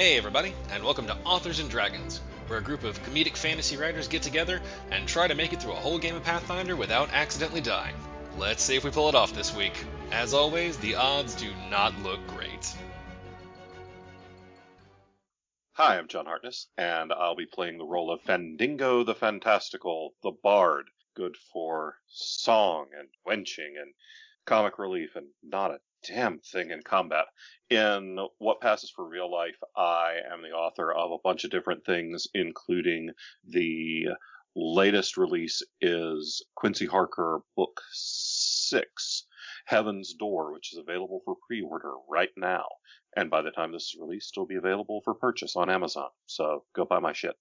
Hey everybody, and welcome to Authors and Dragons, where a group of comedic fantasy writers get together and try to make it through a whole game of Pathfinder without accidentally dying. Let's see if we pull it off this week. As always, the odds do not look great. Hi, I'm John Hartness, and I'll be playing the role of Fandingo the Fantastical, the Bard, good for song and wenching and comic relief and not a damn thing in combat. In What Passes for Real Life, I am the author of a bunch of different things, including the latest release is Quincy Harker Book 6, Heaven's Door, which is available for pre-order right now. And by the time this is released, it'll be available for purchase on Amazon. So go buy my shit.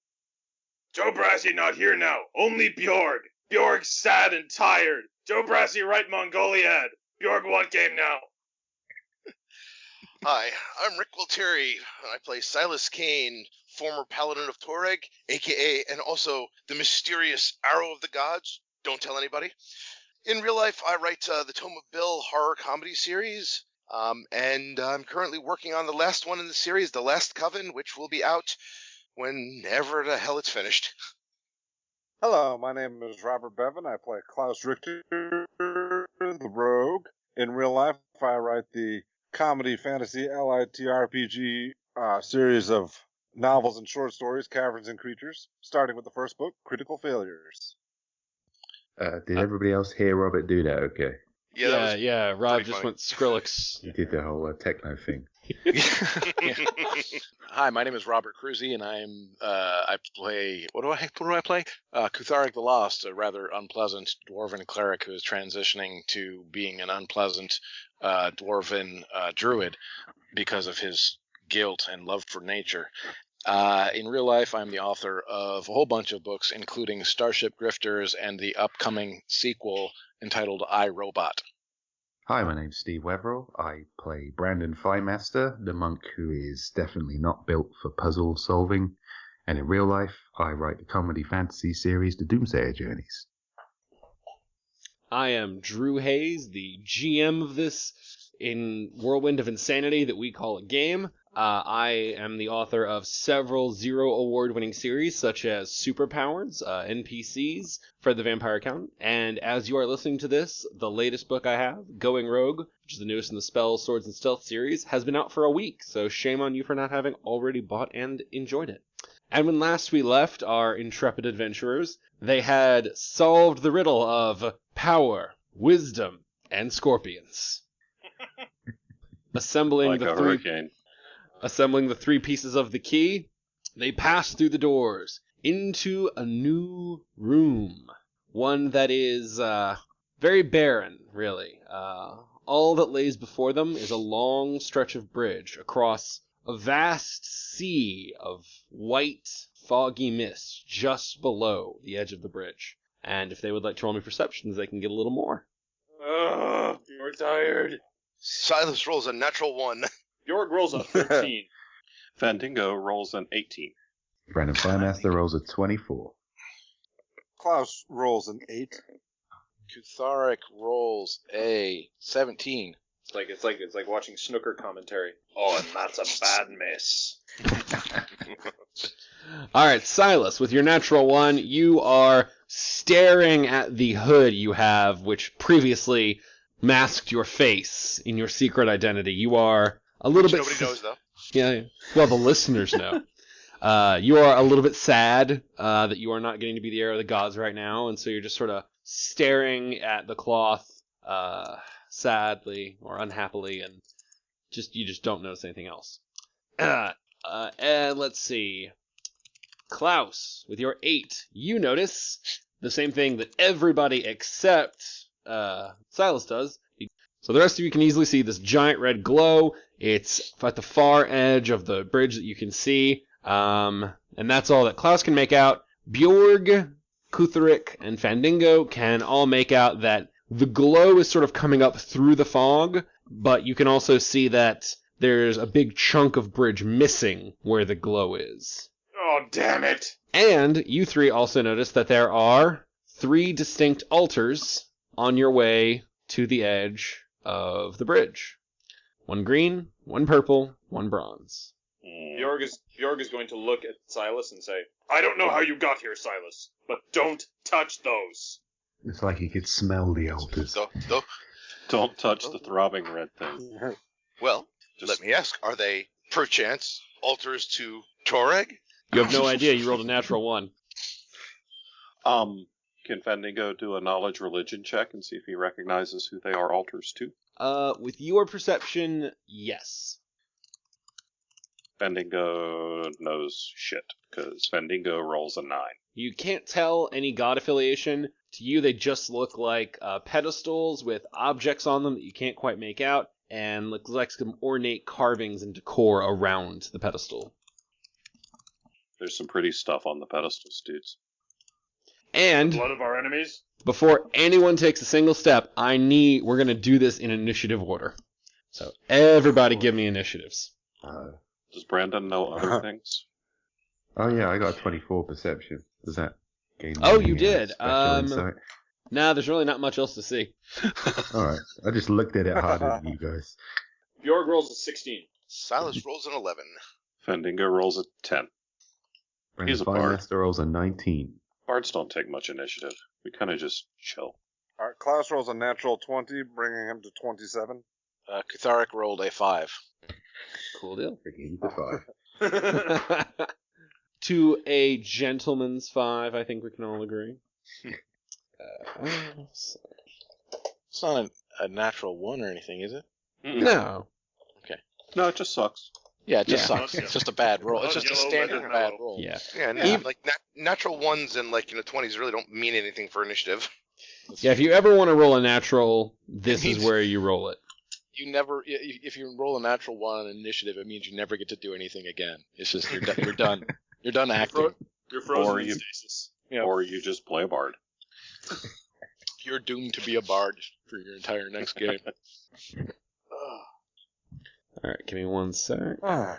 Joe Brassy not here now. Only Bjorg. Bjorg's sad and tired. Joe Brassy right Mongoliad. Bjorg what game now? Hi, I'm Rick Gualtieri. I play Silas Kane, former Paladin of Toreg, a.k.a. and also the mysterious Arrow of the Gods. Don't tell anybody. In real life, I write the Tome of Bill horror comedy series, and I'm currently working on the last one in the series, The Last Coven, which will be out whenever the hell it's finished. Hello, my name is Robert Bevan. I play Klaus Richter, the Rogue. In real life, I write the comedy fantasy LIT RPG series of novels and short stories, Caverns and Creatures, starting with the first book, Critical Failures. Did everybody else hear Robert do that okay? Yeah, Rob just funny. went Skrillex. He did the whole techno thing. Hi, my name is Robert Cruzy, and I play what do I play? Kutharik the Lost, a rather unpleasant dwarven cleric who is transitioning to being an unpleasant dwarven druid because of his guilt and love for nature. In real life, I'm the author of a whole bunch of books, including Starship Grifters and the upcoming sequel entitled I, Robot. Hi, my name's Steve Wetherill. I play Brandon Firemaster, the monk who is definitely not built for puzzle solving. And in real life, I write the comedy fantasy series, The Doomsayer Journeys. I am Drew Hayes, the GM of this in Whirlwind of Insanity that we call a game. I am the author of several Zero award-winning series, such as Superpowers, NPCs, Fred the Vampire Accountant, and as you are listening to this, the latest book I have, Going Rogue, which is the newest in the Spells, Swords, and Stealth series, has been out for a week, so shame on you for not having already bought and enjoyed it. And when last we left our intrepid adventurers, they had solved the riddle of power, wisdom, and scorpions. Assembling Like a hurricane. Assembling the three pieces of the key, they pass through the doors into a new room. One that is very barren, really. All that lays before them is a long stretch of bridge across a vast sea of white, foggy mist just below the edge of the bridge. And if they would like to roll me perceptions, they can get a little more. Ugh, you're tired. Silas rolls a natural 1. Bjorg rolls a 13. Fandingo rolls an 18. Brandon Firemaster rolls a 24. Klaus rolls an 8. Kutharik rolls a 17. It's like watching snooker commentary. Oh, and that's a bad miss. All right, Silas, with your natural 1, you are staring at the hood you have, which previously masked your face in your secret identity. You are a little bit... Nobody knows, though. Yeah, well, the listeners know. You are a little bit sad that you are not getting to be the heir of the gods right now, and so you're just sort of staring at the cloth sadly or unhappily, and you just don't notice anything else. And let's see. Klaus, with your 8, you notice the same thing that everybody except Silas does. So the rest of you can easily see this giant red glow. It's at the far edge of the bridge that you can see. And that's all that Klaus can make out. Bjorg, Kutharik, and Fandingo can all make out that the glow is sort of coming up through the fog, but you can also see that there's a big chunk of bridge missing where the glow is. Oh, damn it. And you three also notice that there are 3 distinct altars on your way to the edge of the bridge. 1 green, 1 purple, 1 bronze. Bjorg is going to look at Silas and say, I don't know how you got here, Silas, but don't touch those. It's like he could smell the altars. Don't touch the throbbing red thing. Well, let me ask, are they, perchance, altars to Toreg? You have no idea. You rolled a natural 1. Can Fendingo do a knowledge religion check and see if he recognizes who they are altars to? With your perception, yes. Fendingo knows shit, because Fendingo rolls a 9. You can't tell any god affiliation. To you, they just look like pedestals with objects on them that you can't quite make out, and look like some ornate carvings and decor around the pedestal. There's some pretty stuff on the pedestals, dudes. And Blood of our enemies? before anyone takes a single step, we're going to do this in initiative order. So everybody give me initiatives. Does Brandon know other things? Oh yeah, I got a 24 perception. Does that gain me Oh, any, you did. special insight? Nah, there's really not much else to see. Alright, I just looked at it harder than you guys. Bjorg rolls a 16. Silas rolls an 11. Fendingo rolls a 10. Brandon He's a bard. Master rolls a 19. Bards don't take much initiative. We kind of just chill. All right, Klaus rolls a natural 20, bringing him to 27. Kutharic rolled a 5. Cool deal. Bringing him to 5. To a gentleman's 5, I think we can all agree. It's not a natural 1 or anything, is it? No. No, it just sucks. Yeah, it just Yeah. sucks. It's just a bad roll. It's just a Yellow standard letter, bad no. roll. Yeah. Yeah, Yeah. like natural ones and 20s really don't mean anything for initiative. Yeah, if you ever want to roll a natural, this It is means- where you roll it. You never, if you roll a natural 1 on initiative, it means you never get to do anything again. It's just you're done. You're done acting. You're frozen Or in you- stasis. Yeah. Or you just play a bard. You're doomed to be a bard for your entire next game. All right, give me 1 sec. I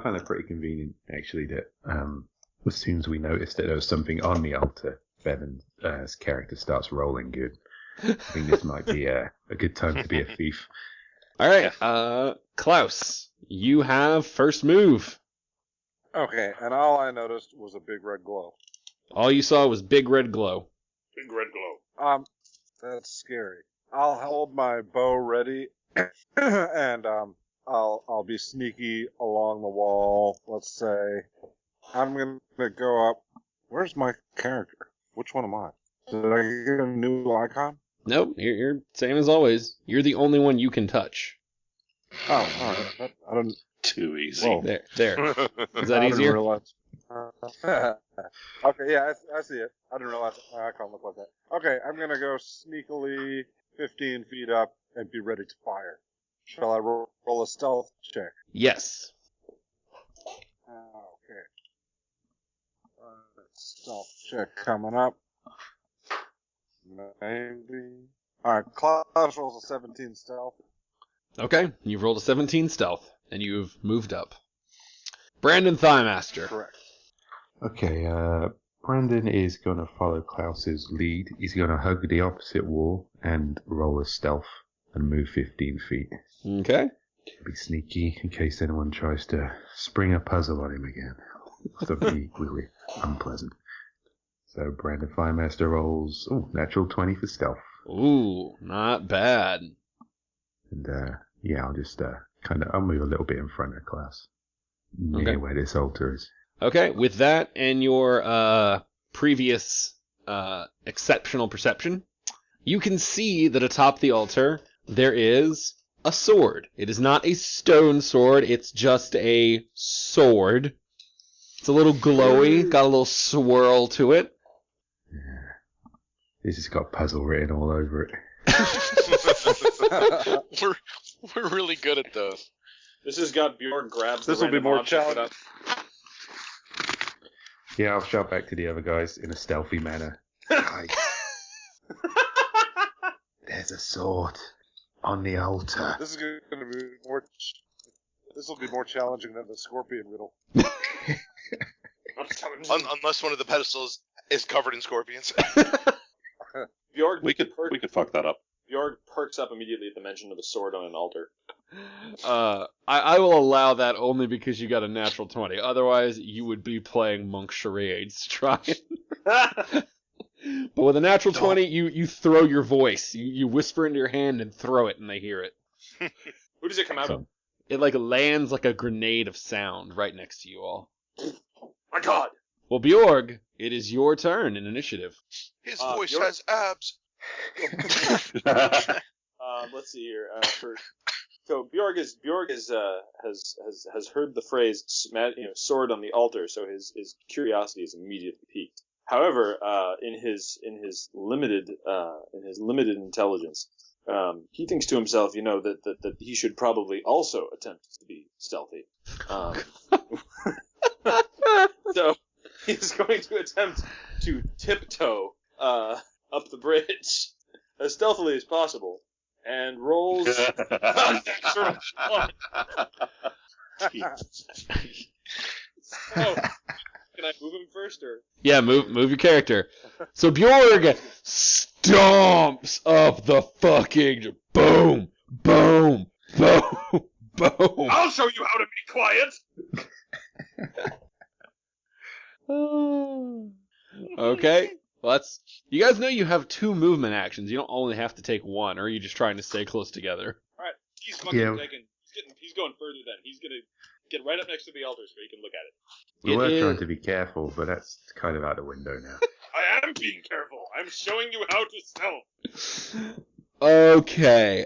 found it pretty convenient, actually, that as soon as we noticed that there was something on the altar, Bevan's character starts rolling good. I think this might be a good time to be a thief. All right, Klaus, you have first move. Okay, and all I noticed was a big red glow. All you saw was big red glow. Big red glow. That's scary. I'll hold my bow ready, and I'll be sneaky along the wall. Let's say I'm gonna go up. Where's my character? Which one am I? Did I get a new icon? Nope, you're same as always. You're the only one you can touch. Oh, all right. I don't. Too easy. Whoa. There. Is I that didn't easier? realize. Okay, yeah, I see it. I didn't realize my icon looked like that. Okay, I'm gonna go sneakily 15 feet up and be ready to fire. Shall I roll a stealth check? Yes. Okay. Stealth check coming up. Maybe. Alright, Klaus rolls a 17 stealth. Okay, you've rolled a 17 stealth, and you've moved up. Brandon Thighmaster. Correct. Okay, Brandon is going to follow Klaus's lead. He's going to hug the opposite wall and roll a stealth and move 15 feet. Okay. Be sneaky in case anyone tries to spring a puzzle on him again. Something equally unpleasant. So Brandon Firemaster rolls, natural 20 for stealth. Ooh, not bad. And, yeah, I'll just, I'll move a little bit in front of Klaus. Near Okay. where this altar is. Okay, with that and your previous exceptional perception, you can see that atop the altar there is a sword. It is not a stone sword, it's just a sword. It's a little glowy, got a little swirl to it. This has got puzzle written all over it. We're really good at those. This has got Bjorn grabs This the will be random more object challenging. Yeah, I'll shout back to the other guys in a stealthy manner. Guys, there's a sword on the altar. This is going to be more. This will be more challenging than the scorpion riddle. Unless one of the pedestals is covered in scorpions. Bjorg We could fuck that up. Bjorg perks up immediately at the mention of a sword on an altar. I will allow that only because you got a natural 20. Otherwise, you would be playing monk charades trying. But with a natural 20, you throw your voice. You whisper into your hand and throw it, and they hear it. Who does it come out of? So it like lands like a grenade of sound right next to you all. My God! Well, Bjorg, it is your turn in initiative. His voice Bjork- has abs. Let's see here. So Bjorg has heard the phrase sword on the altar, so his curiosity is immediately piqued. However, in his limited intelligence, he thinks to himself, that he should probably also attempt to be stealthy. So he's going to attempt to tiptoe up the bridge as stealthily as possible, and rolls a natural 1. So, can I move him first, or? Yeah, move your character. So Bjorg stomps up the fucking boom, boom, boom, boom. I'll show you how to be quiet. Okay, well you guys know you have 2 movement actions. You don't only have to take 1, or are you just trying to stay close together? All right, he's fucking Yeah. he's going further. Then he's gonna get right up next to the altar so he can look at it. We It were is- trying to be careful, but that's kind of out the window now. I am being careful. I'm showing you how to stealth. Okay,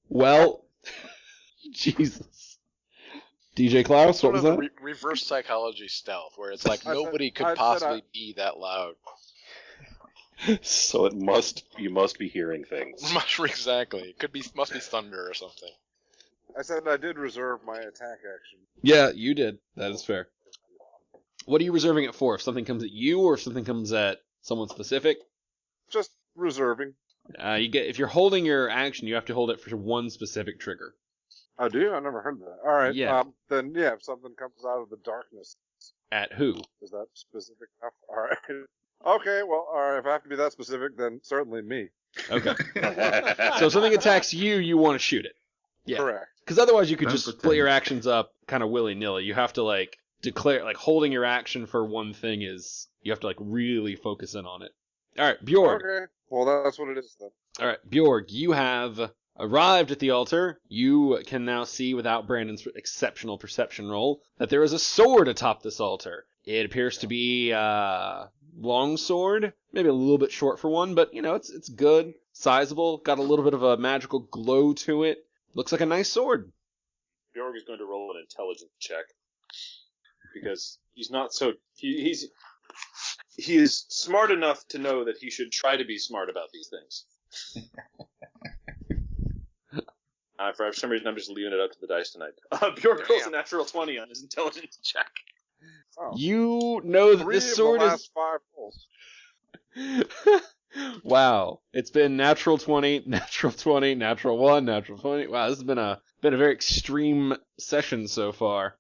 well, Jesus. DJ Klaus, what Sort was of that? reverse psychology stealth, where it's like I said- nobody I could said possibly be that loud. So you must be hearing things. Exactly. It must be thunder or something. I said I did reserve my attack action. Yeah, you did. That is fair. What are you reserving it for? If something comes at you, or if something comes at someone specific? Just reserving. If you're holding your action, you have to hold it for one specific trigger. I do? I never heard that. All right. Yeah. Then, yeah, if something comes out of the darkness, At who? is that specific enough? All right. Okay, well, all right. If I have to be that specific, then certainly me. Okay. So if something attacks you, you want to shoot it. Yeah. Correct. Because otherwise you could Don't just pretend. split your actions up kind of willy-nilly. You have to, declare, holding your action for one thing is, you have to, really focus in on it. Alright, Bjorg. Okay. Well, that's what it is then. Alright, Bjorg, you have arrived at the altar. You can now see, without Brandon's exceptional perception roll, that there is a sword atop this altar. It appears to be a long sword, maybe a little bit short for one, but, it's good, sizable, got a little bit of a magical glow to it. Looks like a nice sword. Bjorg is going to roll an intelligence check because he's not so he is smart enough to know that he should try to be smart about these things. For some reason, I'm just leaving it up to the dice tonight. Bjorg rolls a natural 20 on his intelligence check. Oh. You know that 3 this of sword the is... last 5 rolls. Wow. It's been natural 20, natural 20, natural 1, natural 20. Wow, this has been a very extreme session so far.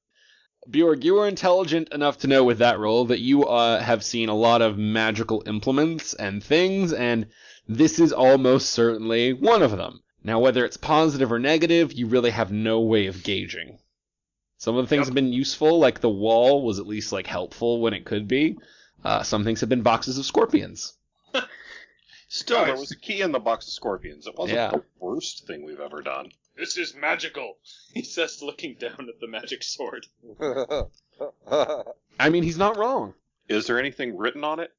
Bjorg, you are intelligent enough to know with that roll that you have seen a lot of magical implements and things, and this is almost certainly one of them. Now, whether it's positive or negative, you really have no way of gauging. Some of the things have been useful, like the wall was at least helpful when it could be. Some things have been boxes of scorpions. Still, there was a key in the box of scorpions. It wasn't Yeah. the worst thing we've ever done. This is magical, he says, looking down at the magic sword. I mean, he's not wrong. Is there anything written on it?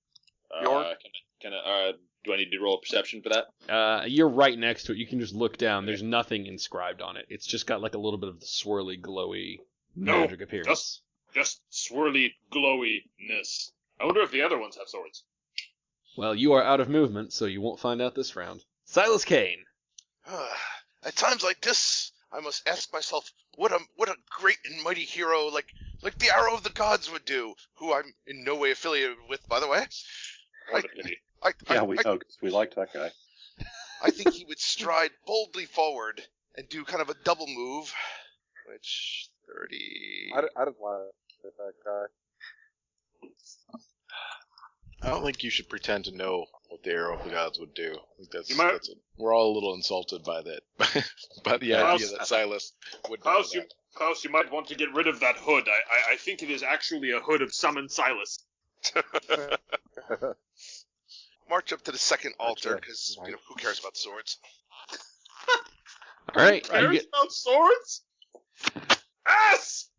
Do I need to roll a perception for that? You're right next to it. You can just look down. There's nothing inscribed on it. It's just got a little bit of the swirly, glowy magic appearance. Just swirly glowiness. I wonder if the other ones have swords. Well, you are out of movement, so you won't find out this round. Silas Kane. At times like this, I must ask myself, what a great and mighty hero like the Arrow of the Gods would do, who I'm in no way affiliated with, by the way. What a pity. We know 'cause we liked that guy. I think he would stride boldly forward and do kind of a double move, which 30. I didn't want to hit that guy. I don't think you should pretend to know what the arrow of the gods would do. I think we're all a little insulted by that. But the idea that Silas would do Klaus, that. Klaus, you might want to get rid of that hood. I think it is actually a hood of Summon Silas. March up to the second altar, because who cares about swords? All right. Who cares about swords? Ass!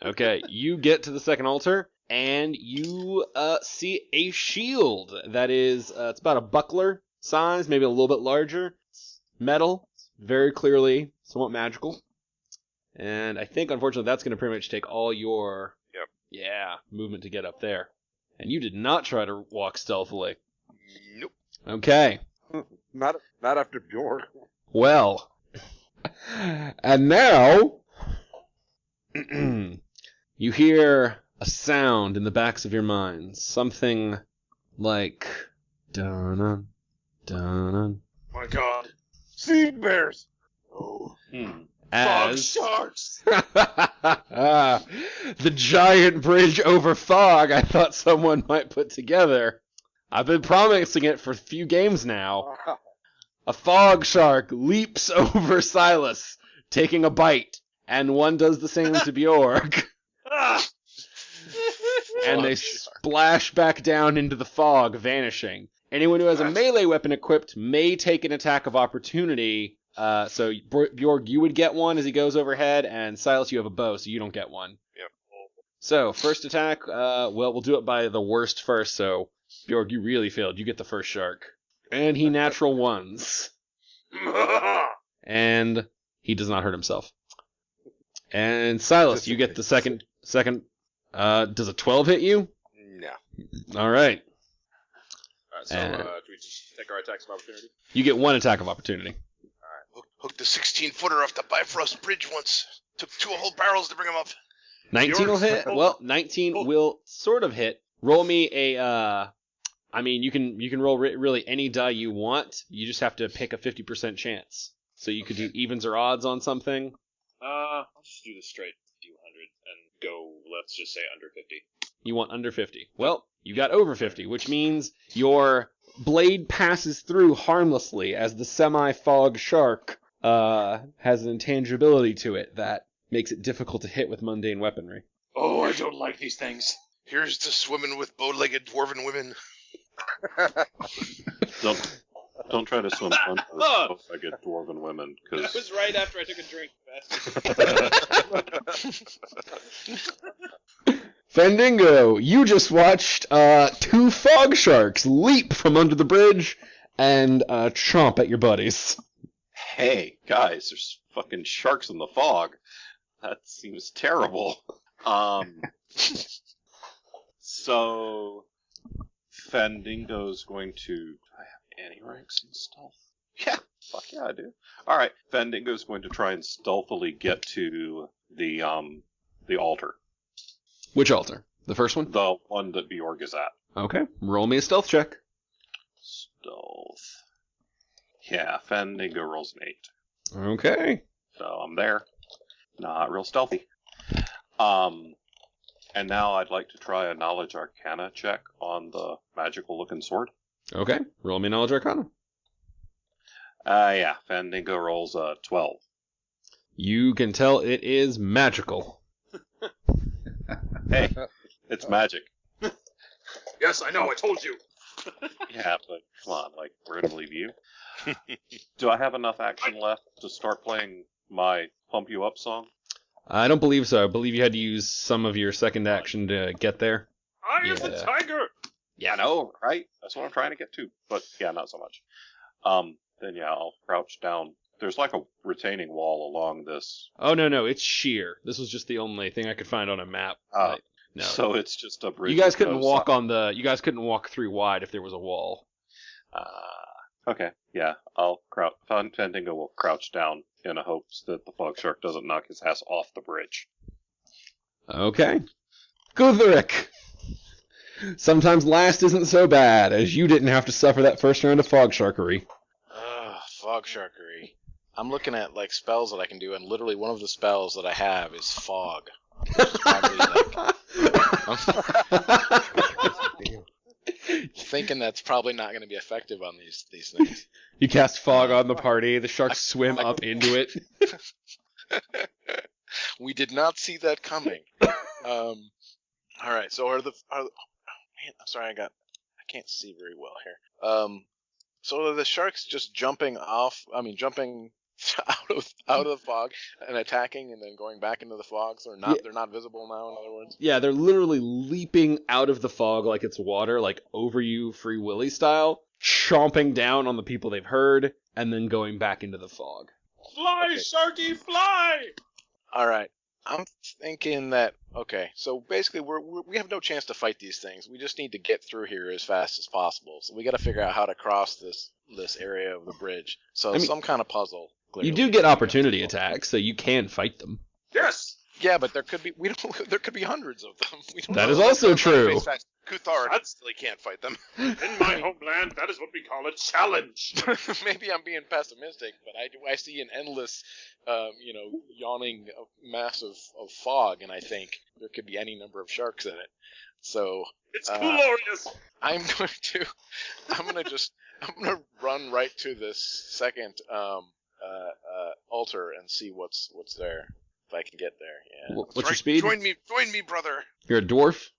Okay, you get to the second altar, and you see a shield that is, it's about a buckler size, maybe a little bit larger. It's metal, very clearly somewhat magical. And I think, unfortunately, that's going to pretty much take all your movement to get up there. And you did not try to walk stealthily. Nope. Okay. Not after Bjork. Well. And now you hear a sound in the backs of your minds. Something like dun dun. My God. Sea bears. Oh. As Fog sharks. the giant bridge over fog I thought someone might put together. I've been promising it for a few games now. A fog shark leaps over Silas, taking a bite, and one does the same to Bjorg. And they splash back down into the fog, vanishing. Anyone who has a melee weapon equipped may take an attack of opportunity. So Bjorg, you would get one as he goes overhead, and Silas, you have a bow, so you don't get one. Yep. So first attack, we'll do it by the worst first. So Bjorg, you really failed. You get the first shark, and he natural ones, and he does not hurt himself. And Silas, you get the second. Does a 12 hit you? No. All right. Alright, so do we just take our attacks of opportunity? You get one attack of opportunity. Hooked a 16-footer off the Bifrost Bridge once. Took 2 whole barrels to bring him up. 19 will hit. Well, 19 will sort of hit. Roll me a. I mean, you can roll really any die you want. You just have to pick a 50% chance. So you could do evens or odds on something. I'll just do the straight few hundred and go, let's just say under 50. You want under 50. Well, you got over 50, which means your blade passes through harmlessly as the semi-fog shark has an intangibility to it that makes it difficult to hit with mundane weaponry. Oh, I don't like these things. Here's to swimming with bow-legged dwarven women. Don't try to swim front of I get dwarven women, That because was right after I took a drink. Fandingo, you just watched 2 fog sharks leap from under the bridge and chomp at your buddies. hey, guys, there's fucking sharks in the fog. That seems terrible. So Fandingo's going to. Do I have any ranks in stealth? Yeah, fuck yeah, I do. All right, Fandingo's going to try and stealthily get to the altar, Which altar? The first one? the one that Bjorg is at. Okay, roll me a stealth check. Stealth. Yeah, Fandingo rolls an 8. Okay. So I'm there. Not real stealthy. And now I'd like to try a Knowledge Arcana check on the magical-looking sword. Okay, roll me knowledge arcana. Yeah, Fandingo rolls a 12. You can tell it is magical. Hey, it's magic. Yes, I know, I told you. Yeah, but come on, like, we're gonna leave you. Do I have enough action left to start playing my Pump You Up song? I don't believe so. I believe you had to use some of your second action to get there. I am the tiger! Yeah, I know, right? That's what I'm trying to get to. But, yeah, not so much. Then, yeah, I'll crouch down. There's like a retaining wall along this. Oh, no, it's sheer. This was just the only thing I could find on a map. No. So it's just a bridge. You guys with couldn't no walk side. you guys couldn't walk 3 wide if there was a wall. Okay, yeah, Fandingo will crouch down in a hopes that the fog shark doesn't knock his ass off the bridge. Okay. Gutherick! Sometimes last isn't so bad, as you didn't have to suffer that first round of fog sharkery. Fog sharkery. I'm looking at like spells that I can do, and literally one of the spells that I have is fog. Probably, thinking that's probably not going to be effective on these things. You cast fog on the party. The sharks swim up into it. We did not see that coming. All right. So man, I'm sorry, I can't see very well here. So are the sharks just jumping out of the fog and attacking and then going back into the fog? So they're not visible now, in other words? Yeah, they're literally leaping out of the fog like it's water, like over you Free Willy style, chomping down on the people they've heard, and then going back into the fog. Fly, Okay. Sharky, fly! All right. I'm thinking that, okay, so basically we have no chance to fight these things. We just need to get through here as fast as possible. So we got to figure out how to cross this area of the bridge. So some kind of puzzle. Clearly. You do get opportunity attacks, so you can fight them. Yes! Yeah, but there could be there could be hundreds of them. We don't That know. is also true. Kuthar That's- really can't fight them. In my homeland, that is what we call a challenge. Maybe I'm being pessimistic, but I see an endless, yawning mass of fog, and I think there could be any number of sharks in it. So It's glorious. I'm gonna run right to this second altar and see what's there, if I can get there. Yeah, What's your speed? Join me, brother. You're a dwarf?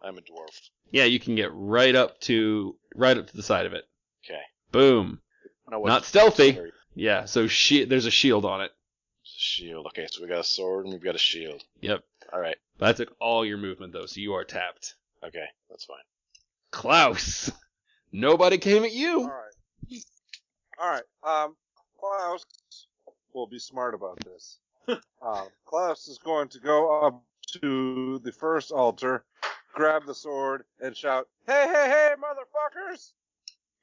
I'm a dwarf. Yeah, you can get right up to the side of it. Okay. Boom. No, Not stealthy. Yeah, so there's a shield on it. Shield. Okay, so we got a sword and we've got a shield. Yep. All right. That took all your movement, though, so you are tapped. Okay, that's fine. Klaus! Nobody came at you! Alright. Klaus will be smart about this. Klaus is going to go up to the first altar, grab the sword, and shout, "Hey, hey, hey, motherfuckers!"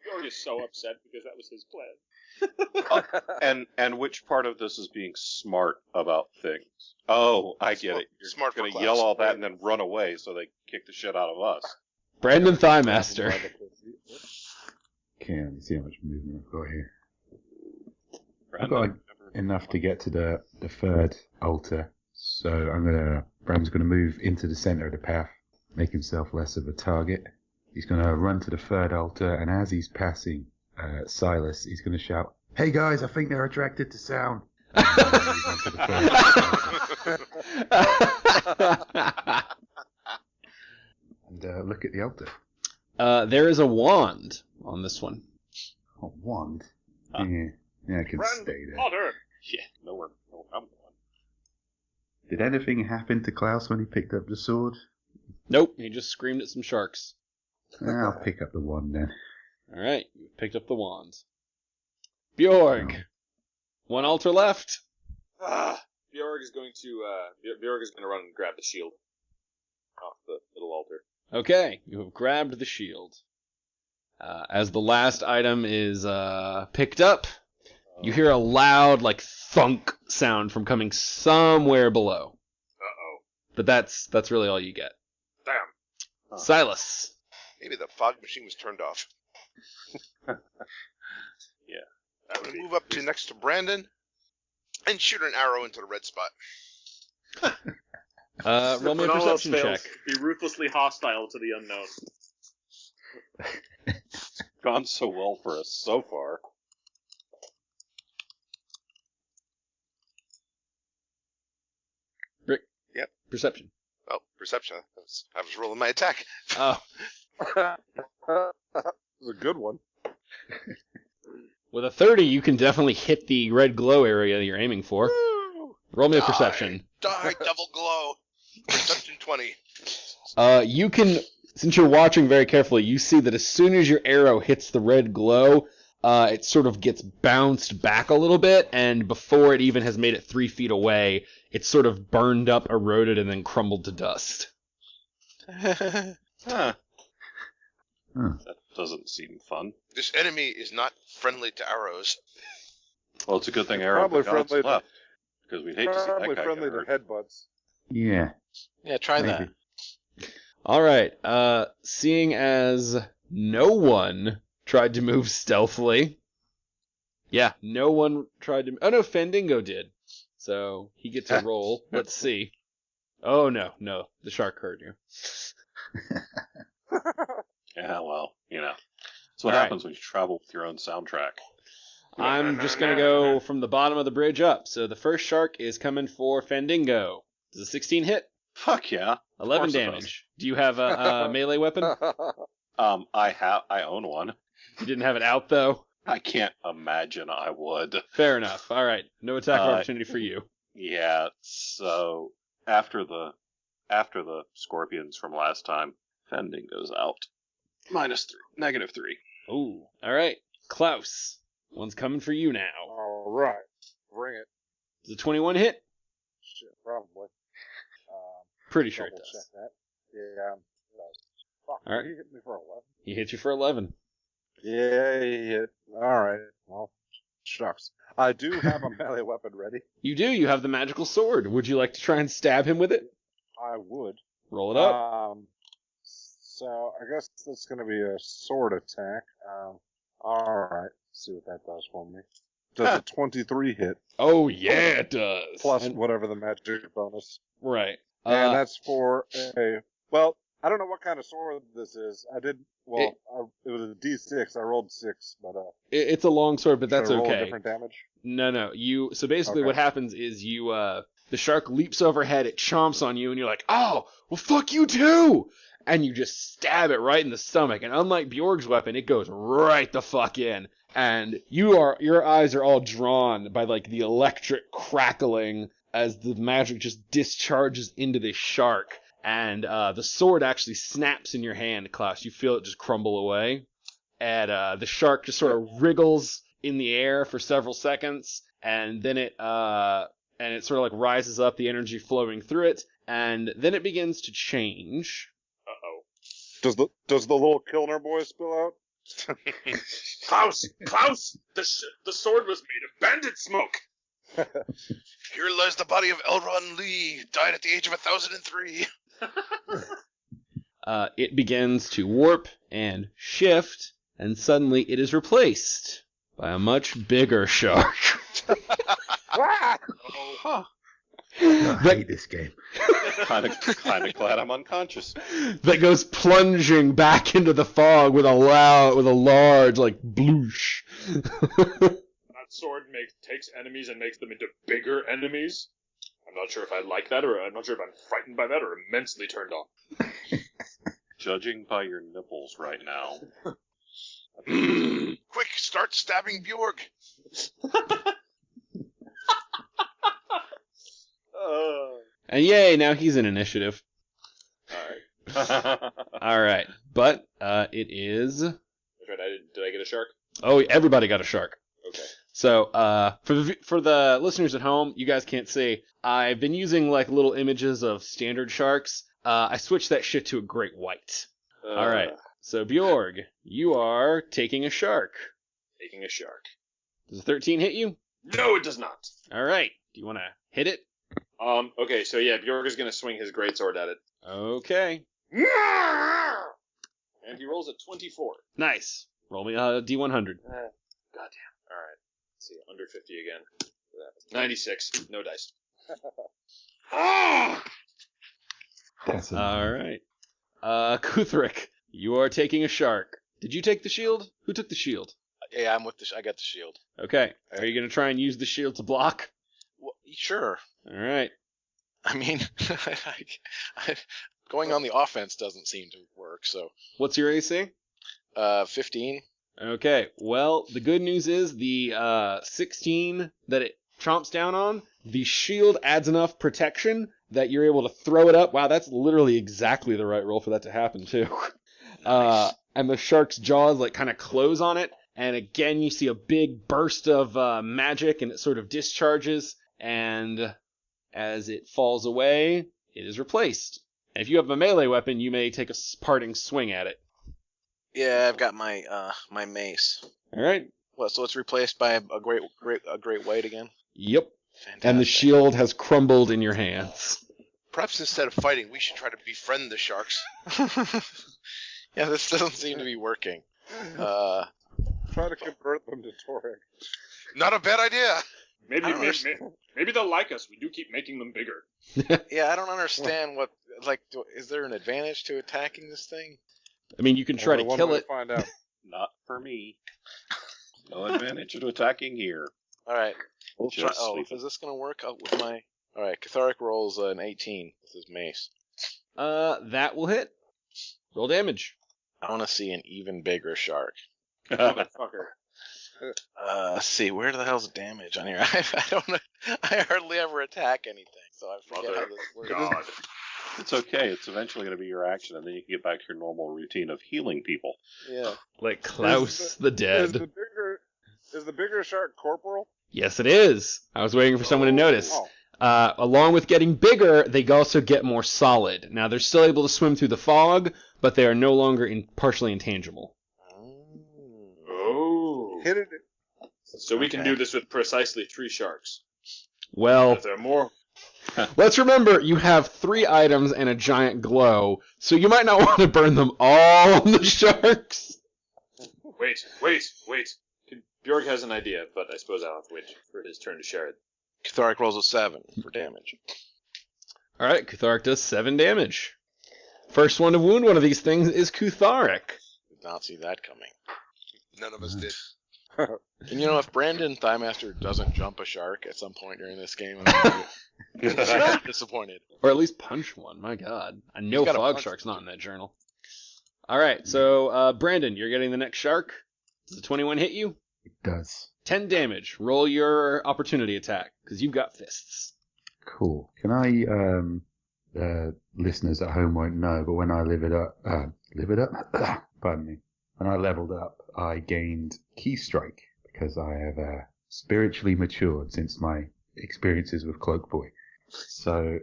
Georg is so upset because that was his plan. And which part of this is being smart about things? Oh, I get it. You're Smart for going to class. yell all that and then run away so they kick the shit out of us. Brandon Thighmaster. Okay, let me see how much movement I've got here. I've Brandon, got enough to get to the third altar, so Brandon's gonna move into the center of the path, make himself less of a target. He's gonna run to the third altar, and as he's passing Silas, he's gonna shout, "Hey guys, I think they're attracted to sound." And then move on to the third altar. And look at the altar. There is a wand on this one. A wand. Yeah, I can stay there. Potter. yeah, nowhere. No, I'm going. Did anything happen to Klaus when he picked up the sword? Nope, he just screamed at some sharks. I'll pick up the wand then. Alright, you picked up the wand. Bjorg! One altar left. Bjorg is going to run and grab the shield off the middle altar. Okay, you have grabbed the shield. As the last item is picked up, you hear a loud, thunk sound from coming somewhere below. Uh-oh. But that's really all you get. Damn. Silas. Maybe the fog machine was turned off. Yeah. I'm going to move up to next to Brandon and shoot an arrow into the red spot. Roll me a When all else perception fails, check. be ruthlessly hostile to the unknown. Gone so well for us so far. Rick. Yep. Perception. Oh, perception. I was rolling my attack. Oh. That was a good one. With a 30, you can definitely hit the red glow area you're aiming for. Woo! Roll me a Die. perception. Die, devil glow. Perception 20. You can, since you're watching very carefully, you see that as soon as your arrow hits the red glow, it sort of gets bounced back a little bit, and before it even has made it 3 feet away, it's sort of burned up, eroded, and then crumbled to dust. Huh. Huh. That doesn't seem fun. This enemy is not friendly to arrows. Well, it's a good thing Arrow Probably God's friendly to- left. Because we'd hate to see that Probably guy friendly get to hurt. headbutts. Yeah. Yeah, try that. Maybe. Alright, seeing as no one tried to move stealthily. Yeah, no one tried to... Oh no, Fandango did. So, he gets a roll. Let's see. Oh no, the shark heard you. Yeah, well, that's what All right. happens when you travel with your own soundtrack. I'm just going to go from the bottom of the bridge up. So the first shark is coming for Fandingo. Does a 16 hit? Fuck yeah. 11 course it damage. Do you have a melee weapon? I own one. You didn't have it out, though? I can't imagine I would. Fair enough. All right. No attack of opportunity for you. Yeah, so after the scorpions from last time, Fending goes out. -3. Ooh. All right. Klaus. One's coming for you now. All right. Bring it. Does a 21 hit? Shit, probably. Pretty sure it Double does. check that. Yeah. Fuck, All right. he hit me for 11. He hit you for 11. Yeah, he hit. All right. Well, shucks. I do have a melee weapon ready. You do. You have the magical sword. Would you like to try and stab him with it? I would. Roll it up. So I guess that's going to be a sword attack. All right. See what that does for me. Does a 23 hit Oh, yeah, it does. plus And- whatever the magic bonus. right. And that's for well, I don't know what kind of sword this is. It was a D6. I rolled 6, but it's a long sword, but that's should I roll a okay. different damage? No. So basically Okay. what happens is the shark leaps overhead, it chomps on you, and you're like, oh, well, fuck you too! And you just stab it right in the stomach. And unlike Bjorg's weapon, it goes right the fuck in. And your eyes are all drawn by like the electric crackling as the magic just discharges into this shark. And the sword actually snaps in your hand, Klaus. You feel it just crumble away. And the shark just sort of wriggles in the air for several seconds, and then it sort of like rises up, the energy flowing through it, and then it begins to change. Does the little Kilner boy spill out? Klaus! The sword was made of bandit smoke! Here lies the body of Elron Lee, died at the age of 1003. It begins to warp and shift, and suddenly it is replaced by a much bigger shark. I hate this game. Kind of glad I'm unconscious. That goes plunging back into the fog with a large, like, bloosh. That sword takes enemies and makes them into bigger enemies. I'm not sure if I like that, or I'm not sure if I'm frightened by that, or immensely turned off. Judging by your nipples right now. Quick, start stabbing Bjorg. And yay, now he's in initiative. Alright. Alright, but it is... That's right, did I get a shark? Oh, everybody got a shark. Okay. So, for the listeners at home, you guys can't see, I've been using like little images of standard sharks. I switched that shit to a great white. Alright, so Bjorg, you are taking a shark. Taking a shark. Does a 13 hit you? No, it does not. Alright, do you want to hit it? Okay, so yeah, Bjorg is gonna swing his greatsword at it. Okay, And he rolls a 24. nice. Roll me a D100. Goddamn. Alright. Let's see, under 50 again. 96. No dice. That's Alright. Kuthric, you are taking a shark. Did you take the shield? Who took the shield? Yeah, I'm with I got the shield. Okay, are you going to try and use the shield to block? Well, sure. Alright. I mean, going on the offense doesn't seem to work. So, What's your AC? 15. Okay, well, the good news is the 16 that it chomps down on, the shield adds enough protection that you're able to throw it up. Wow, that's literally exactly the right roll for that to happen, too. And the shark's jaws, like, kind of close on it, and again, you see a big burst of magic, and it sort of discharges, and as it falls away, it is replaced. And if you have a melee weapon, you may take a parting swing at it. Yeah, I've got my my mace. All right. What? So it's replaced by a great white again. Yep. Fantastic. And the shield has crumbled in your hands. Perhaps instead of fighting, we should try to befriend the sharks. Yeah, this doesn't seem to be working. Try to convert them to Torek. Not a bad idea. Maybe they'll like us. We do keep making them bigger. Yeah, I don't understand what. Like, is there an advantage to attacking this thing? I mean, you can try to Only one kill way it. Find out. Not for me. No advantage to attacking here. All right. We'll try. Just Oh, sleep. is this going to work out with my? All right. Catharic rolls an 18 with his mace. That will hit. Roll damage. I want to see an even bigger shark. Motherfucker. Let's see. Where the hell's the damage on here? I don't know. I hardly ever attack anything, so I forget how this works. God. It's okay. It's eventually going to be your action, and then you can get back to your normal routine of healing people. Yeah. Like Klaus the Is Dead. the bigger shark corporal? Yes, it is. I was waiting for someone to notice. Oh. Along with getting bigger, they also get more solid. Now, they're still able to swim through the fog, but they are no longer partially intangible. Oh. Hit it. So we can do this with precisely 3 sharks. Well, If there are more, let's remember you have 3 items and a giant glow, so you might not want to burn them all on the sharks. wait. Bjorg has an idea, but I suppose I'll have to wait for his turn to share it. Catharic rolls a 7 for damage. Alright, Kutharic does 7 damage. First one to wound one of these things is Kutharic. Did not see that coming. None of us did. And you know, if Brandon Thighmaster doesn't jump a shark at some point during this game, I'm gonna be disappointed. Or at least punch one, my god. I know He's gotta Fog punch Shark's one. not in that journal. Alright, so Brandon, you're getting the next shark. Does the 21 hit you? It does. 10 damage. Roll your opportunity attack, because you've got fists. Cool. Can I, listeners at home won't know, but when I pardon me, when I leveled up, I gained Key Strike, because I have spiritually matured since my experiences with Cloak Boy. So,